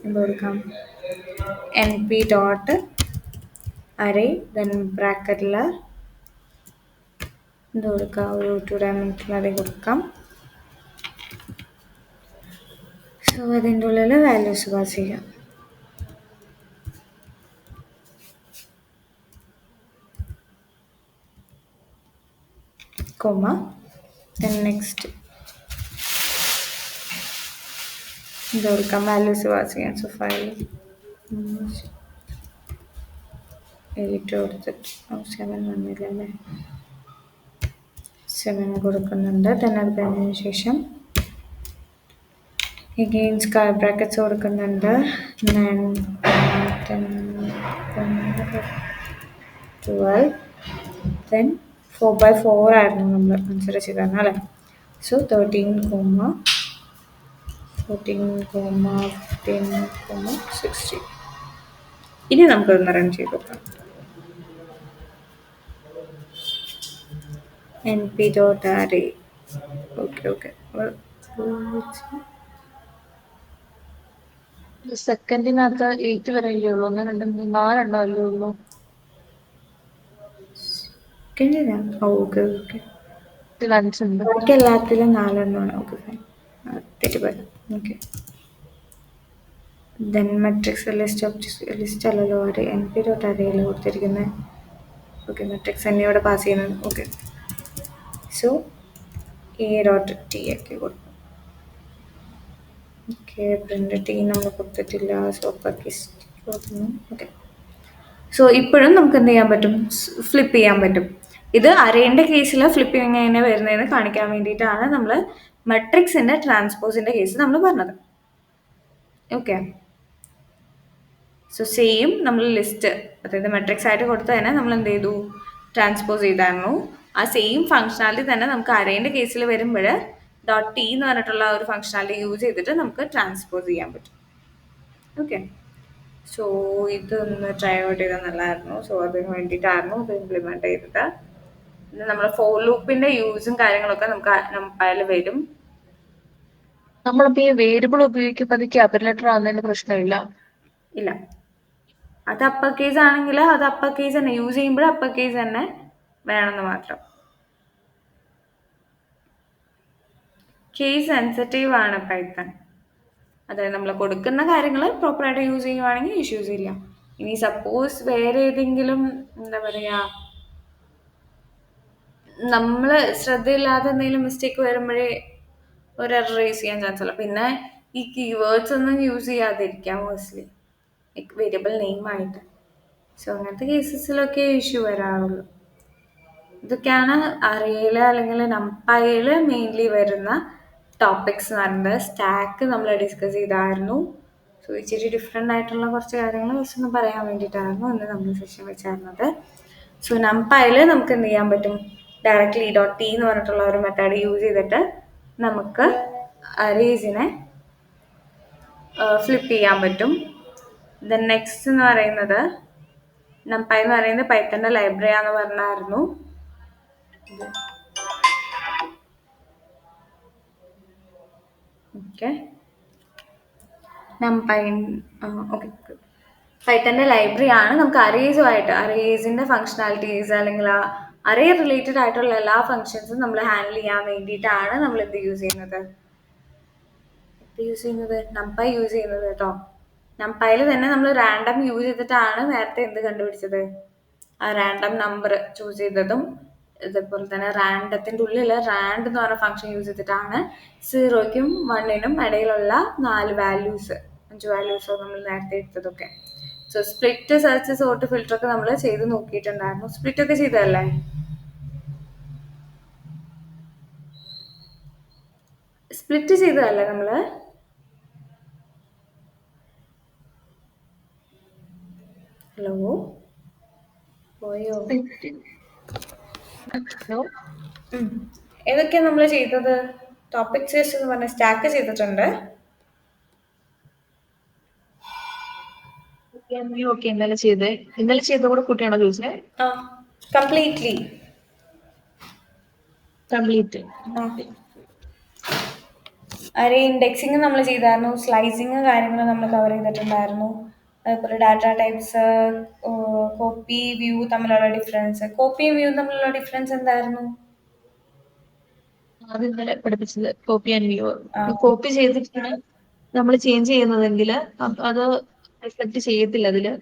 എന്ത് കൊടുക്കാം, np ഡോട്ട് അറേ ദെൻ ബ്രാക്കറ്റിൽ എന്ത് കൊടുക്കാം, ഒരു 2 ഡയമെൻഷണൽ അറേ കൊടുക്കാം. സോ അതിൻ്റെ ഉള്ളിൽ വാല്യൂസ് പാസ് ചെയ്യാം. കോമ ദെൻ നെക്സ്റ്റ് എന്ത് കൊടുക്കാം, വാല്യൂസ് പാസ് ചെയ്യാം. സോ 5 8 കൊടുത്തിട്ട് 7 വന്നില്ലല്ലേ, 7 കൊടുക്കുന്നുണ്ട്. ദെൻ അത് കഴിഞ്ഞതിന് ശേഷം എഗെയിൻ സ്ക്വയർ ബ്രാക്കറ്റ്സ് കൊടുക്കുന്നുണ്ട്. 9 10 12 ദെൻ 4/4 ആയിരുന്നു നമ്മൾ കൺസിഡർ ചെയ്തതാണ് അല്ലേ. സോ 13, 14, 15, 16. ഇനി നമുക്കൊന്ന് റൺ ചെയ്ത് നോക്കാം. np.array. Okay. Well, സെക്കൻഡിനകത്ത് 8 വരെ അല്ലേ ഉള്ളൂ? ഒന്ന് രണ്ട് മൂന്ന് നാലെണ്ണം അല്ലേ ഉള്ളൂ? ഓക്കെ. ഇതിൽ 5 ഉണ്ട്. ബാക്കി എല്ലാത്തിലും 4 ഓക്കെ ഫൈൻ. തെറ്റിപ്പോയി. ഓക്കെ. ദെൻ മെട്രിക്സ് ലിസ്റ്റ് അല്ലല്ലോ array np.arrayയിൽ കൊടുത്തിരിക്കുന്നത്. ഓക്കെ, മെട്രിക്സ് തന്നെ ഇവിടെ പാസ് ചെയ്യുന്നത്. ഓക്കെ, സോ a.t ആക്കി കൊടുക്കും. ഓക്കെ, പ്രിന്റ് ടി നമ്മൾ കൊടുത്തിട്ടില്ല, സോ അപ്പർ കൊടുക്കുന്നു. ഓക്കെ, സോ ഇപ്പോഴും നമുക്ക് എന്ത് ചെയ്യാൻ പറ്റും? ഫ്ലിപ്പ് ചെയ്യാൻ പറ്റും. ഇത് അറേൻ്റെ കേസിൽ ഫ്ലിപ്പ് എങ്ങനെ വരുന്നതെന്ന് കാണിക്കാൻ വേണ്ടിയിട്ടാണ് നമ്മൾ മെട്രിക്സിൻ്റെ ട്രാൻസ്പോസിൻ്റെ കേസ് നമ്മൾ പറഞ്ഞത്. ഓക്കെ, സോ സെയിം നമ്മൾ ലിസ്റ്റ്, അതായത് മെട്രിക്സ് ആയിട്ട് കൊടുത്ത് തന്നെ നമ്മൾ എന്ത് ചെയ്തു? ട്രാൻസ്പോസ് ചെയ്തായിരുന്നു. ആ സെയിം ഫങ്ഷനാലിറ്റി തന്നെ നമുക്ക് അറേൻ്റെ കേസിൽ വരുമ്പോൾ ഡോട്ട് ടി എന്ന് പറഞ്ഞിട്ടുള്ള ഒരു ഫങ്ഷനാലിറ്റി യൂസ് ചെയ്തിട്ട് നമുക്ക് ട്രാൻസ്പോസ് ചെയ്യാൻ പറ്റും. ഓക്കെ, സോ ഇതൊന്ന് ട്രൈ ഔട്ട് ചെയ്താൽ നല്ലതായിരുന്നു. സോ അതിന് വേണ്ടിയിട്ടായിരുന്നു ഇത് ഇംപ്ലിമെൻറ്റ് ചെയ്തത്. പിന്നെ നമ്മൾ ഫോർ ലൂപ്പിൻ്റെ യൂസും കാര്യങ്ങളൊക്കെ നമുക്ക് അതിൽ വരും. നമ്മളിപ്പോ ഈ വേരിയബിൾ ഉപയോഗിക്കുമ്പോൾ അത് ക്യാപിറ്റൽ ലെറ്റർ ആവുന്നതിന് പ്രശ്നമില്ല. ഇല്ല, അത് അപ്പർ കേസ് ആണെങ്കിൽ അത് അപ്പർ കേസ് തന്നെ യൂസ് ചെയ്യുമ്പോൾ അപ്പർ കേസ് തന്നെ വേണമെന്ന് മാത്രം. കേസ് സെൻസിറ്റീവ് ആണ് പൈത്തൺ. അതായത് നമ്മൾ കൊടുക്കുന്ന കാര്യങ്ങൾ പ്രോപ്പറായിട്ട് യൂസ് ചെയ്യുവാണെങ്കിൽ ഇഷ്യൂസ് ഇല്ല. ഇനി സപ്പോസ് വേറെ ഏതെങ്കിലും എന്താ പറയുക, നമ്മൾ ശ്രദ്ധയില്ലാതെ എന്തെങ്കിലും മിസ്റ്റേക്ക് വരുമ്പോഴേ ഒരു എറർ റേസ് ചെയ്യാൻ ചാൻസ് ഉള്ളൂ. പിന്നെ ഈ കീവേഡ്സ് ഒന്നും യൂസ് ചെയ്യാതിരിക്കാം മോസ്റ്റ്ലി, ലൈക്ക് വേരിയബിൾ നെയിമായിട്ട്. സോ അങ്ങനത്തെ കേസസിലൊക്കെ ഇഷ്യൂ വരാറുള്ളൂ. ഇതൊക്കെയാണ് അറേയിൽ അല്ലെങ്കിൽ നംപൈയിൽ മെയിൻലി വരുന്ന ടോപ്പിക്സ് എന്ന് പറയുന്നത്. സ്റ്റാക്ക് നമ്മൾ ഡിസ്കസ് ചെയ്തായിരുന്നു. സോ ഇച്ചിരി ഡിഫറെൻ്റ് ആയിട്ടുള്ള കുറച്ച് കാര്യങ്ങൾ ജസ്റ്റ് ഒന്ന് പറയാൻ വേണ്ടിയിട്ടായിരുന്നു ഇന്ന് നമ്മൾ സെഷൻ വെച്ചായിരുന്നത്. സോ നംപൈയിൽ നമുക്ക് എന്ത് ചെയ്യാൻ പറ്റും? ഡയറക്റ്റ്ലി ഡോട്ട് ടി എന്ന് പറഞ്ഞിട്ടുള്ള ഒരു മെത്തേഡ് യൂസ് ചെയ്തിട്ട് നമുക്ക് അറേസിനെ ഫ്ലിപ്പ് ചെയ്യാൻ പറ്റും. ദെൻ നെക്സ്റ്റ് എന്ന് പറയുന്നത് നംപൈ എന്ന് പറയുന്നത് പൈത്തൻ്റെ ലൈബ്രറി ആണെന്ന് പറഞ്ഞായിരുന്നു. ഓക്കെ, നംപൈ ഓക്കെ പൈത്തൻ്റെ ലൈബ്രറി ആണ്. നമുക്ക് അറേസുമായിട്ട് അറേസിൻ്റെ ഫങ്ഷനാലിറ്റീസ് അല്ലെങ്കിൽ അറേ റിലേറ്റഡ് ആയിട്ടുള്ള എല്ലാ ഫങ്ഷൻസും നമ്മൾ ഹാൻഡിൽ ചെയ്യാൻ വേണ്ടിയിട്ടാണ് നമ്മൾ എന്ത് യൂസ് ചെയ്യുന്നത്? നംപൈ യൂസ് ചെയ്യുന്നത് കേട്ടോ. നംപൈയിൽ തന്നെ നമ്മൾ റാൻഡം യൂസ് ചെയ്തിട്ടാണ് നേരത്തെ എന്ത് കണ്ടുപിടിച്ചത്? ആ റാൻഡം നമ്പർ ചൂസ് ചെയ്തതും. ഇതേപോലെ തന്നെ റാൻഡത്തിൻ്റെ ഉള്ളിൽ റാൻഡ് എന്ന് പറഞ്ഞ ഫംഗ്ഷൻ യൂസ് ചെയ്തിട്ടാണ് 0ക്കും 1നും ഇടയിലുള്ള 5 വാല്യൂസ് നമ്മൾ നേരത്തെ എടുത്തതൊക്കെ. So split, search, sort, filter ഒക്കെ നമ്മൾ ചെയ്ത് നോക്കിയിട്ടുണ്ടായിരുന്നു. സ്പ്ലിറ്റ് ഒക്കെ ചെയ്തതല്ലേ? സ്പ്ലിറ്റ് ചെയ്തതല്ലേ നമ്മൾ? ഹലോ, പോയോ? ഏതൊക്കെയാണ് നമ്മൾ ചെയ്തത്? ടോപ്പിക് സെഷൻ എന്ന് പറഞ്ഞ സ്റ്റാക്ക് ചെയ്തിട്ടുണ്ട്. ഇന്നലെ ചെയ്ത കൂടെ കുട്ടിയാണോ ചോദിച്ചത്? കംപ്ലീറ്റ് അറേ ഇൻഡെക്സിങ് നമ്മൾ ചെയ്തായിരുന്നു. സ്ലൈസിങ് കാര്യങ്ങൾ നമ്മൾ കവർ ചെയ്തിട്ടുണ്ടായിരുന്നു. അതുപോലെ ഡാറ്റ ടൈപ്സ്, കോപ്പി, വ്യൂ തമ്മിലുള്ള ഡിഫറൻസ്. കോപ്പിയും വ്യൂ തമ്മിലുള്ള ഡിഫറൻസ് എന്തായിരുന്നു? അത് ഇന്നലെ പഠിപ്പിച്ചത് കോപ്പി ആൻഡ് വ്യൂ. കോപ്പി ചെയ്തിട്ടാണ് നമ്മൾ ചേഞ്ച് ചെയ്യുന്നതെങ്കിൽ അത് റിഫ്ലക്ട് ചെയ്യത്തില്ല അതില്.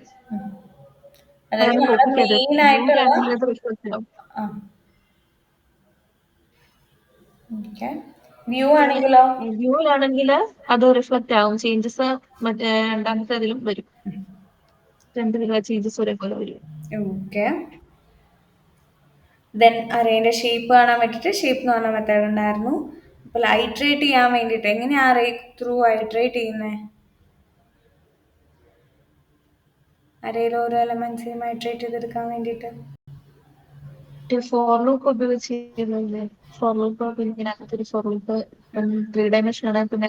വ്യൂവിലാണെങ്കിൽ അത് റിഫ്ലക്ട് ആവും. ചേഞ്ചസ് മറ്റേ രണ്ടാമത്തെ അതിലും വരും. രണ്ട് ചേഞ്ചസ് ഒരേപോലെ വരും. ഓക്കെ, ദെൻ അറേൻ്റെ ഷേപ്പ് കാണാൻ വേണ്ടിയിട്ട് ഷേപ്പ് എന്ന് പറഞ്ഞ മെത്തേഡ് ഉണ്ടായിരുന്നു. അപ്പോൾ ഐട്രേറ്റ് ചെയ്യാൻ വേണ്ടിയിട്ട് എങ്ങനെയാണ് അറേ ത്രൂ ഐട്രേറ്റ് ചെയ്യുന്നത്? അറേയിൽ ഓരോ എലമെന്റ്സിനും ഐട്രേറ്റ് ചെയ്തെടുക്കാൻ വേണ്ടിയിട്ട് ഫോർ ലൂപ്പ് ഉപയോഗിച്ച് ഫോർ ലൂപ്പ്, പിന്നെ ഇതിനകത്തൊരു ഫോർ ലൂപ്പ് 3 ഡയമെൻഷൻ ആണ്. പിന്നെ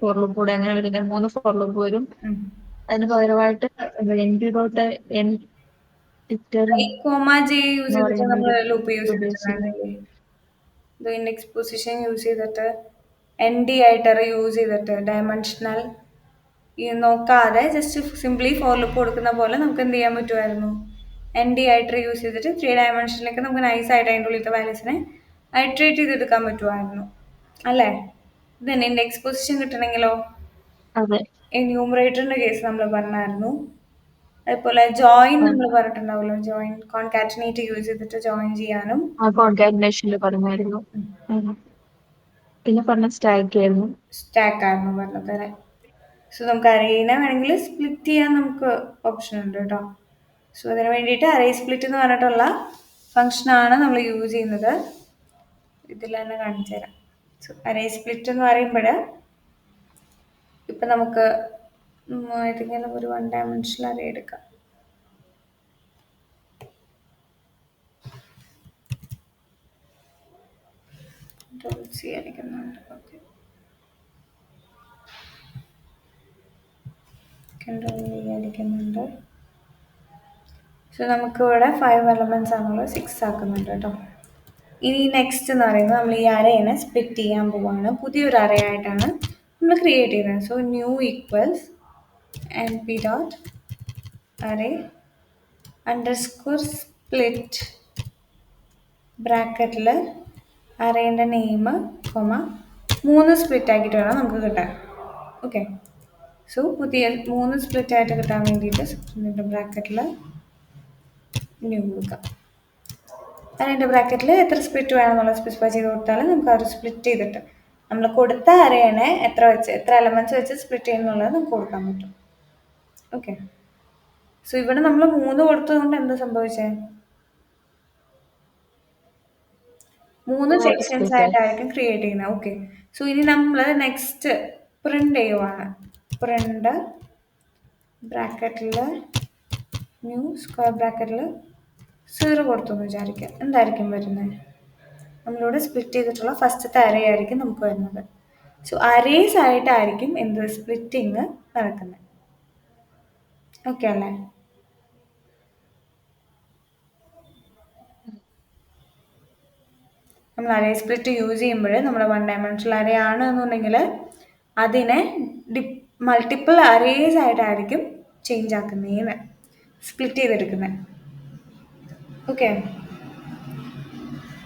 ഫോർ ലൂപ്പ് കൂടെ അങ്ങനെ വരുന്ന 3 ഫോർ ലൂപ്പ് വരും. അതിന് പകരമായിട്ട് യൂസ് ചെയ്തിട്ട് നമ്മൾ ലൂപ്പ് യൂസ് ചെയ്തിട്ടുണ്ടായിരുന്നില്ലേ? ഇത് ഇൻഡെക്സ് പൊസിഷൻ യൂസ് ചെയ്തിട്ട് ND ആയിട്ട് യൂസ് ചെയ്തിട്ട് ഡയമെൻഷണൽ ഈ നോക്കാതെ ജസ്റ്റ് സിംപ്ലി ഫോർ ലൂപ്പ് കൊടുക്കുന്ന പോലെ നമുക്ക് എന്ത് ചെയ്യാൻ പറ്റുമായിരുന്നു, ND ആയിട്ട് യൂസ് ചെയ്തിട്ട് 3 ഡയമെൻഷനിലേക്ക് നമുക്ക് നൈസായിട്ട് അതിൻ്റെ ഉള്ളിലത്തെ വാല്യൂസിനെ ഐട്രേറ്റ് ചെയ്തെടുക്കാൻ പറ്റുമായിരുന്നു അല്ലേ. ഇത് തന്നെ ഇൻഡെക്സ് പൊസിഷൻ കിട്ടണമെങ്കിലോ അതെ. ഈ ന്യൂമറേറ്ററിൻ്റെ കേസ് നമ്മൾ പറഞ്ഞായിരുന്നു. അതുപോലെ ജോയിൻ നമ്മൾ പറഞ്ഞിട്ടുണ്ടാവുമല്ലോ, ജോയിൻ കോൺകാറ്റിനേറ്റ് യൂസ് ചെയ്തിട്ട് ജോയിൻ ചെയ്യാനും. ആ കോൺകാറ്റിനേഷനിൽ പറഞ്ഞായിരുന്നു. പിന്നെ പറഞ്ഞ സ്റ്റാക്ക് ആയിരുന്നു. സ്റ്റാക്ക് ആയിരുന്നു പറഞ്ഞത് അല്ലേ. സോ നമുക്ക് അറേനെ വേണമെങ്കിൽ സ്പ്ലിറ്റ് ചെയ്യാൻ നമുക്ക് ഓപ്ഷൻ ഉണ്ട് കേട്ടോ. സോ അതിന് വേണ്ടിയിട്ട് അറേ സ്പ്ലിറ്റ് എന്ന് പറഞ്ഞിട്ടുള്ള ഫങ്ഷനാണ് നമ്മൾ യൂസ് ചെയ്യുന്നത്. ഇതിൽ തന്നെ കാണിച്ചു തരാം. സോ അറേ സ്പ്ലിറ്റ് എന്ന് പറയുമ്പോൾ ഇപ്പം നമുക്ക് ഏതെങ്കിലും ഒരു 1 ഡയമെൻഷണൽ അറേ എടുക്കാം. അടിക്കുന്നുണ്ട്. ഓക്കെ, അടിക്കുന്നുണ്ട്. സോ നമുക്ക് ഇവിടെ 5 എലമെൻറ്റ്സ് ആണുള്ളത്, 6 ആക്കുന്നുണ്ട് കേട്ടോ. ഇനി നെക്സ്റ്റ് എന്ന് പറയുന്നത് നമ്മൾ ഈ അറേനെ സ്പ്ലിറ്റ് ചെയ്യാൻ പോവാണ്. പുതിയൊരു അറേ ആയിട്ടാണ് നമ്മൾ ക്രിയേറ്റ് ചെയ്യുന്നത്. So new equals np dot array underscore split ബ്രാക്കറ്റിൽ അറേൻ്റെ നെയിം 3 സ്പ്ലിറ്റ് ആക്കിയിട്ട് വേണം നമുക്ക് കിട്ടാൻ. ഓക്കെ, സോ പുതിയ 3 സ്പ്ലിറ്റ് ആയിട്ട് കിട്ടാൻ വേണ്ടിയിട്ട് ബ്രാക്കറ്റിൽ ന്യൂ കൊടുക്കാം. അതിൻ്റെ ബ്രാക്കറ്റിൽ എത്ര സ്പ്ലിറ്റ് വേണമെന്നുള്ളത് സ്പെസിഫൈ ചെയ്ത് കൊടുത്താൽ നമുക്ക് ആ ഒരു സ്പ്ലിറ്റ് ചെയ്തിട്ട് നമ്മൾ കൊടുത്ത അറേനെ എത്ര എലമെൻറ്റ്സ് വെച്ച് സ്പ്ലിറ്റ് ചെയ്യുന്നുള്ളത് നമുക്ക് കൊടുക്കാൻ പറ്റും. ഓക്കെ, സോ ഇവിടെ നമ്മൾ 3 കൊടുത്തതുകൊണ്ട് എന്താ സംഭവിച്ചത്, 3 സെക്ഷൻസ് ആയിട്ടായിരിക്കും ക്രിയേറ്റ് ചെയ്യുന്നത്. ഓക്കെ, സോ ഇനി നമ്മൾ നെക്സ്റ്റ് പ്രിന്റ് ചെയ്യുവാണ്. പ്രിന്റ് ബ്രാക്കറ്റിൽ ന്യൂ സ്ക്വയർ ബ്രാക്കറ്റിൽ 0 കൊടുത്തു എന്ന് വിചാരിക്കുക. എന്തായിരിക്കും വരുന്നത്, നമ്മളിവിടെ സ്പ്ലിറ്റ് ചെയ്തിട്ടുള്ള ഫസ്റ്റത്തെ അറേ ആയിരിക്കും നമുക്ക് വരുന്നത്. സോ അറേസ് ആയിട്ടായിരിക്കും എന്ത് സ്പ്ലിറ്റിങ് നടക്കുന്നത്. ഓക്കെ അല്ലേ. നമ്മൾ അറേ സ്പ്ലിറ്റ് യൂസ് ചെയ്യുമ്പോൾ നമ്മൾ 1 ഡയമെൻഷണൽ അറേ ആണ് എന്നുണ്ടെങ്കിൽ അതിനെ മൾട്ടിപ്പിൾ അറേസ് ആയിട്ടായിരിക്കും ചേഞ്ച് ആക്കുന്നതിന് സ്പ്ലിറ്റ് ചെയ്തെടുക്കുന്നത്. ഓക്കെ,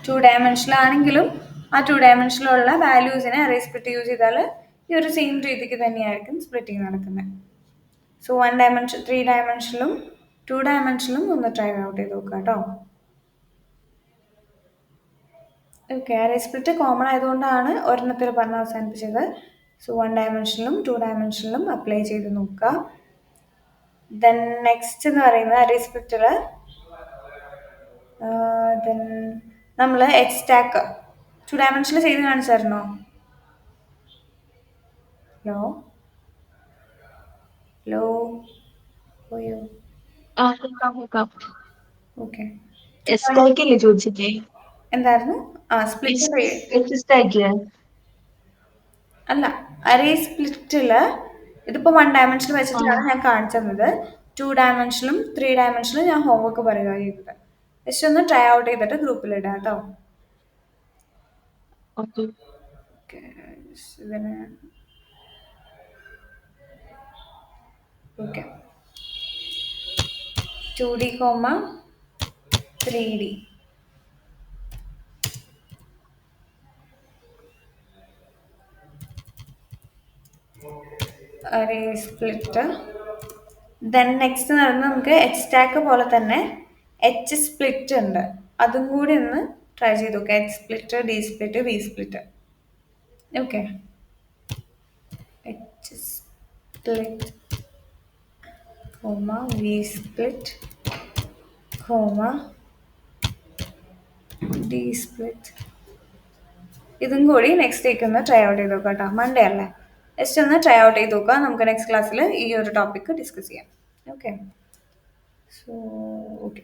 2 ഡയമെൻഷണൽ ആണെങ്കിലും ആ 2 ഡയമെൻഷനിലുള്ള വാല്യൂസിനെ അറേ സ്പ്ലിറ്റ് യൂസ് ചെയ്താൽ ഈ ഒരു സെയിം രീതിക്ക് തന്നെയായിരിക്കും സ്പ്ലിറ്റിങ് നടക്കുന്നത്. സോ 1 ഡയമെൻഷൻ 3 ഡയമെൻഷനിലും 2 ഡയമെൻഷനിലും ഒന്ന് ട്രൈ ഔട്ട് ചെയ്ത് നോക്കുക കേട്ടോ. ഓക്കെ, അറേ സ്പ്ലിറ്റ് കോമൺ ആയതുകൊണ്ടാണ് ഒരെണ്ണത്തിൽ പറഞ്ഞ് അവസാനിപ്പിച്ചത്. സോ 1 ഡയമെൻഷനിലും 2 ഡയമെൻഷനിലും അപ്ലൈ ചെയ്ത് നോക്കുക. ദെൻ നെക്സ്റ്റ് എന്ന് പറയുന്നത് അറേ സ്പ്ലിറ്റിൽ ദെൻ നമ്മൾ എക്സ്റ്റാക്ക് 2 ഡയമെൻഷനിൽ ചെയ്ത് കാണിച്ചായിരുന്നോ? ഹലോ ഹലോ ഓയോ ഓക്കെ, ചോദിച്ചിട്ടേ എന്തായിരുന്നു? സ്പ്ലിറ്റ് അല്ല, അറേ സ്പ്ലിറ്റിൽ ഇതിപ്പോൾ 1 ഡയമെൻഷനിൽ വെച്ചിട്ടാണ് ഞാൻ കാണിച്ചു തന്നത്. 2 ഡയമെൻഷനിലും 3 ഡയമെൻഷനിലും ഞാൻ ഹോംവർക്ക് പറയുക ചെയ്തത്. ജസ്റ്റ് ഒന്ന് ട്രൈ ഔട്ട് ചെയ്തിട്ട് ഗ്രൂപ്പിലിടാം കേട്ടോ. ഓക്കെ, ഇതിന് okay 2D, 3D. Array split. Then next എന്ന് പറയുന്നത് നമുക്ക് എക്സ്റ്റാക്ക് പോലെ തന്നെ എച്ച് സ്പ്ലിറ്റ് ഉണ്ട്. അതും കൂടി ഒന്ന് ട്രൈ ചെയ്ത് നോക്കുക. H split, D split, V split. Okay, H split V split D split. ഇതും കൂടി നെക്സ്റ്റ് വീക്ക് ഒന്ന് ട്രൈ ഔട്ട് ചെയ്ത് നോക്കാം കേട്ടോ. മൺഡേ അല്ലേ, ജസ്റ്റ് ഒന്ന് ട്രൈ ഔട്ട് ചെയ്ത് നോക്കുക. നമുക്ക് നെക്സ്റ്റ് ക്ലാസ്സിൽ ഈ ഒരു ടോപ്പിക്ക് ഡിസ്കസ് ചെയ്യാം. ഓക്കെ, സോ ഓക്കെ,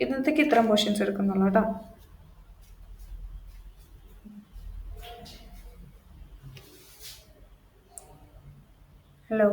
ഇന്നത്തേക്ക് ഇത്രയും പോർഷൻസ് എടുക്കുന്നുള്ളൂ കേട്ടോ. ഹലോ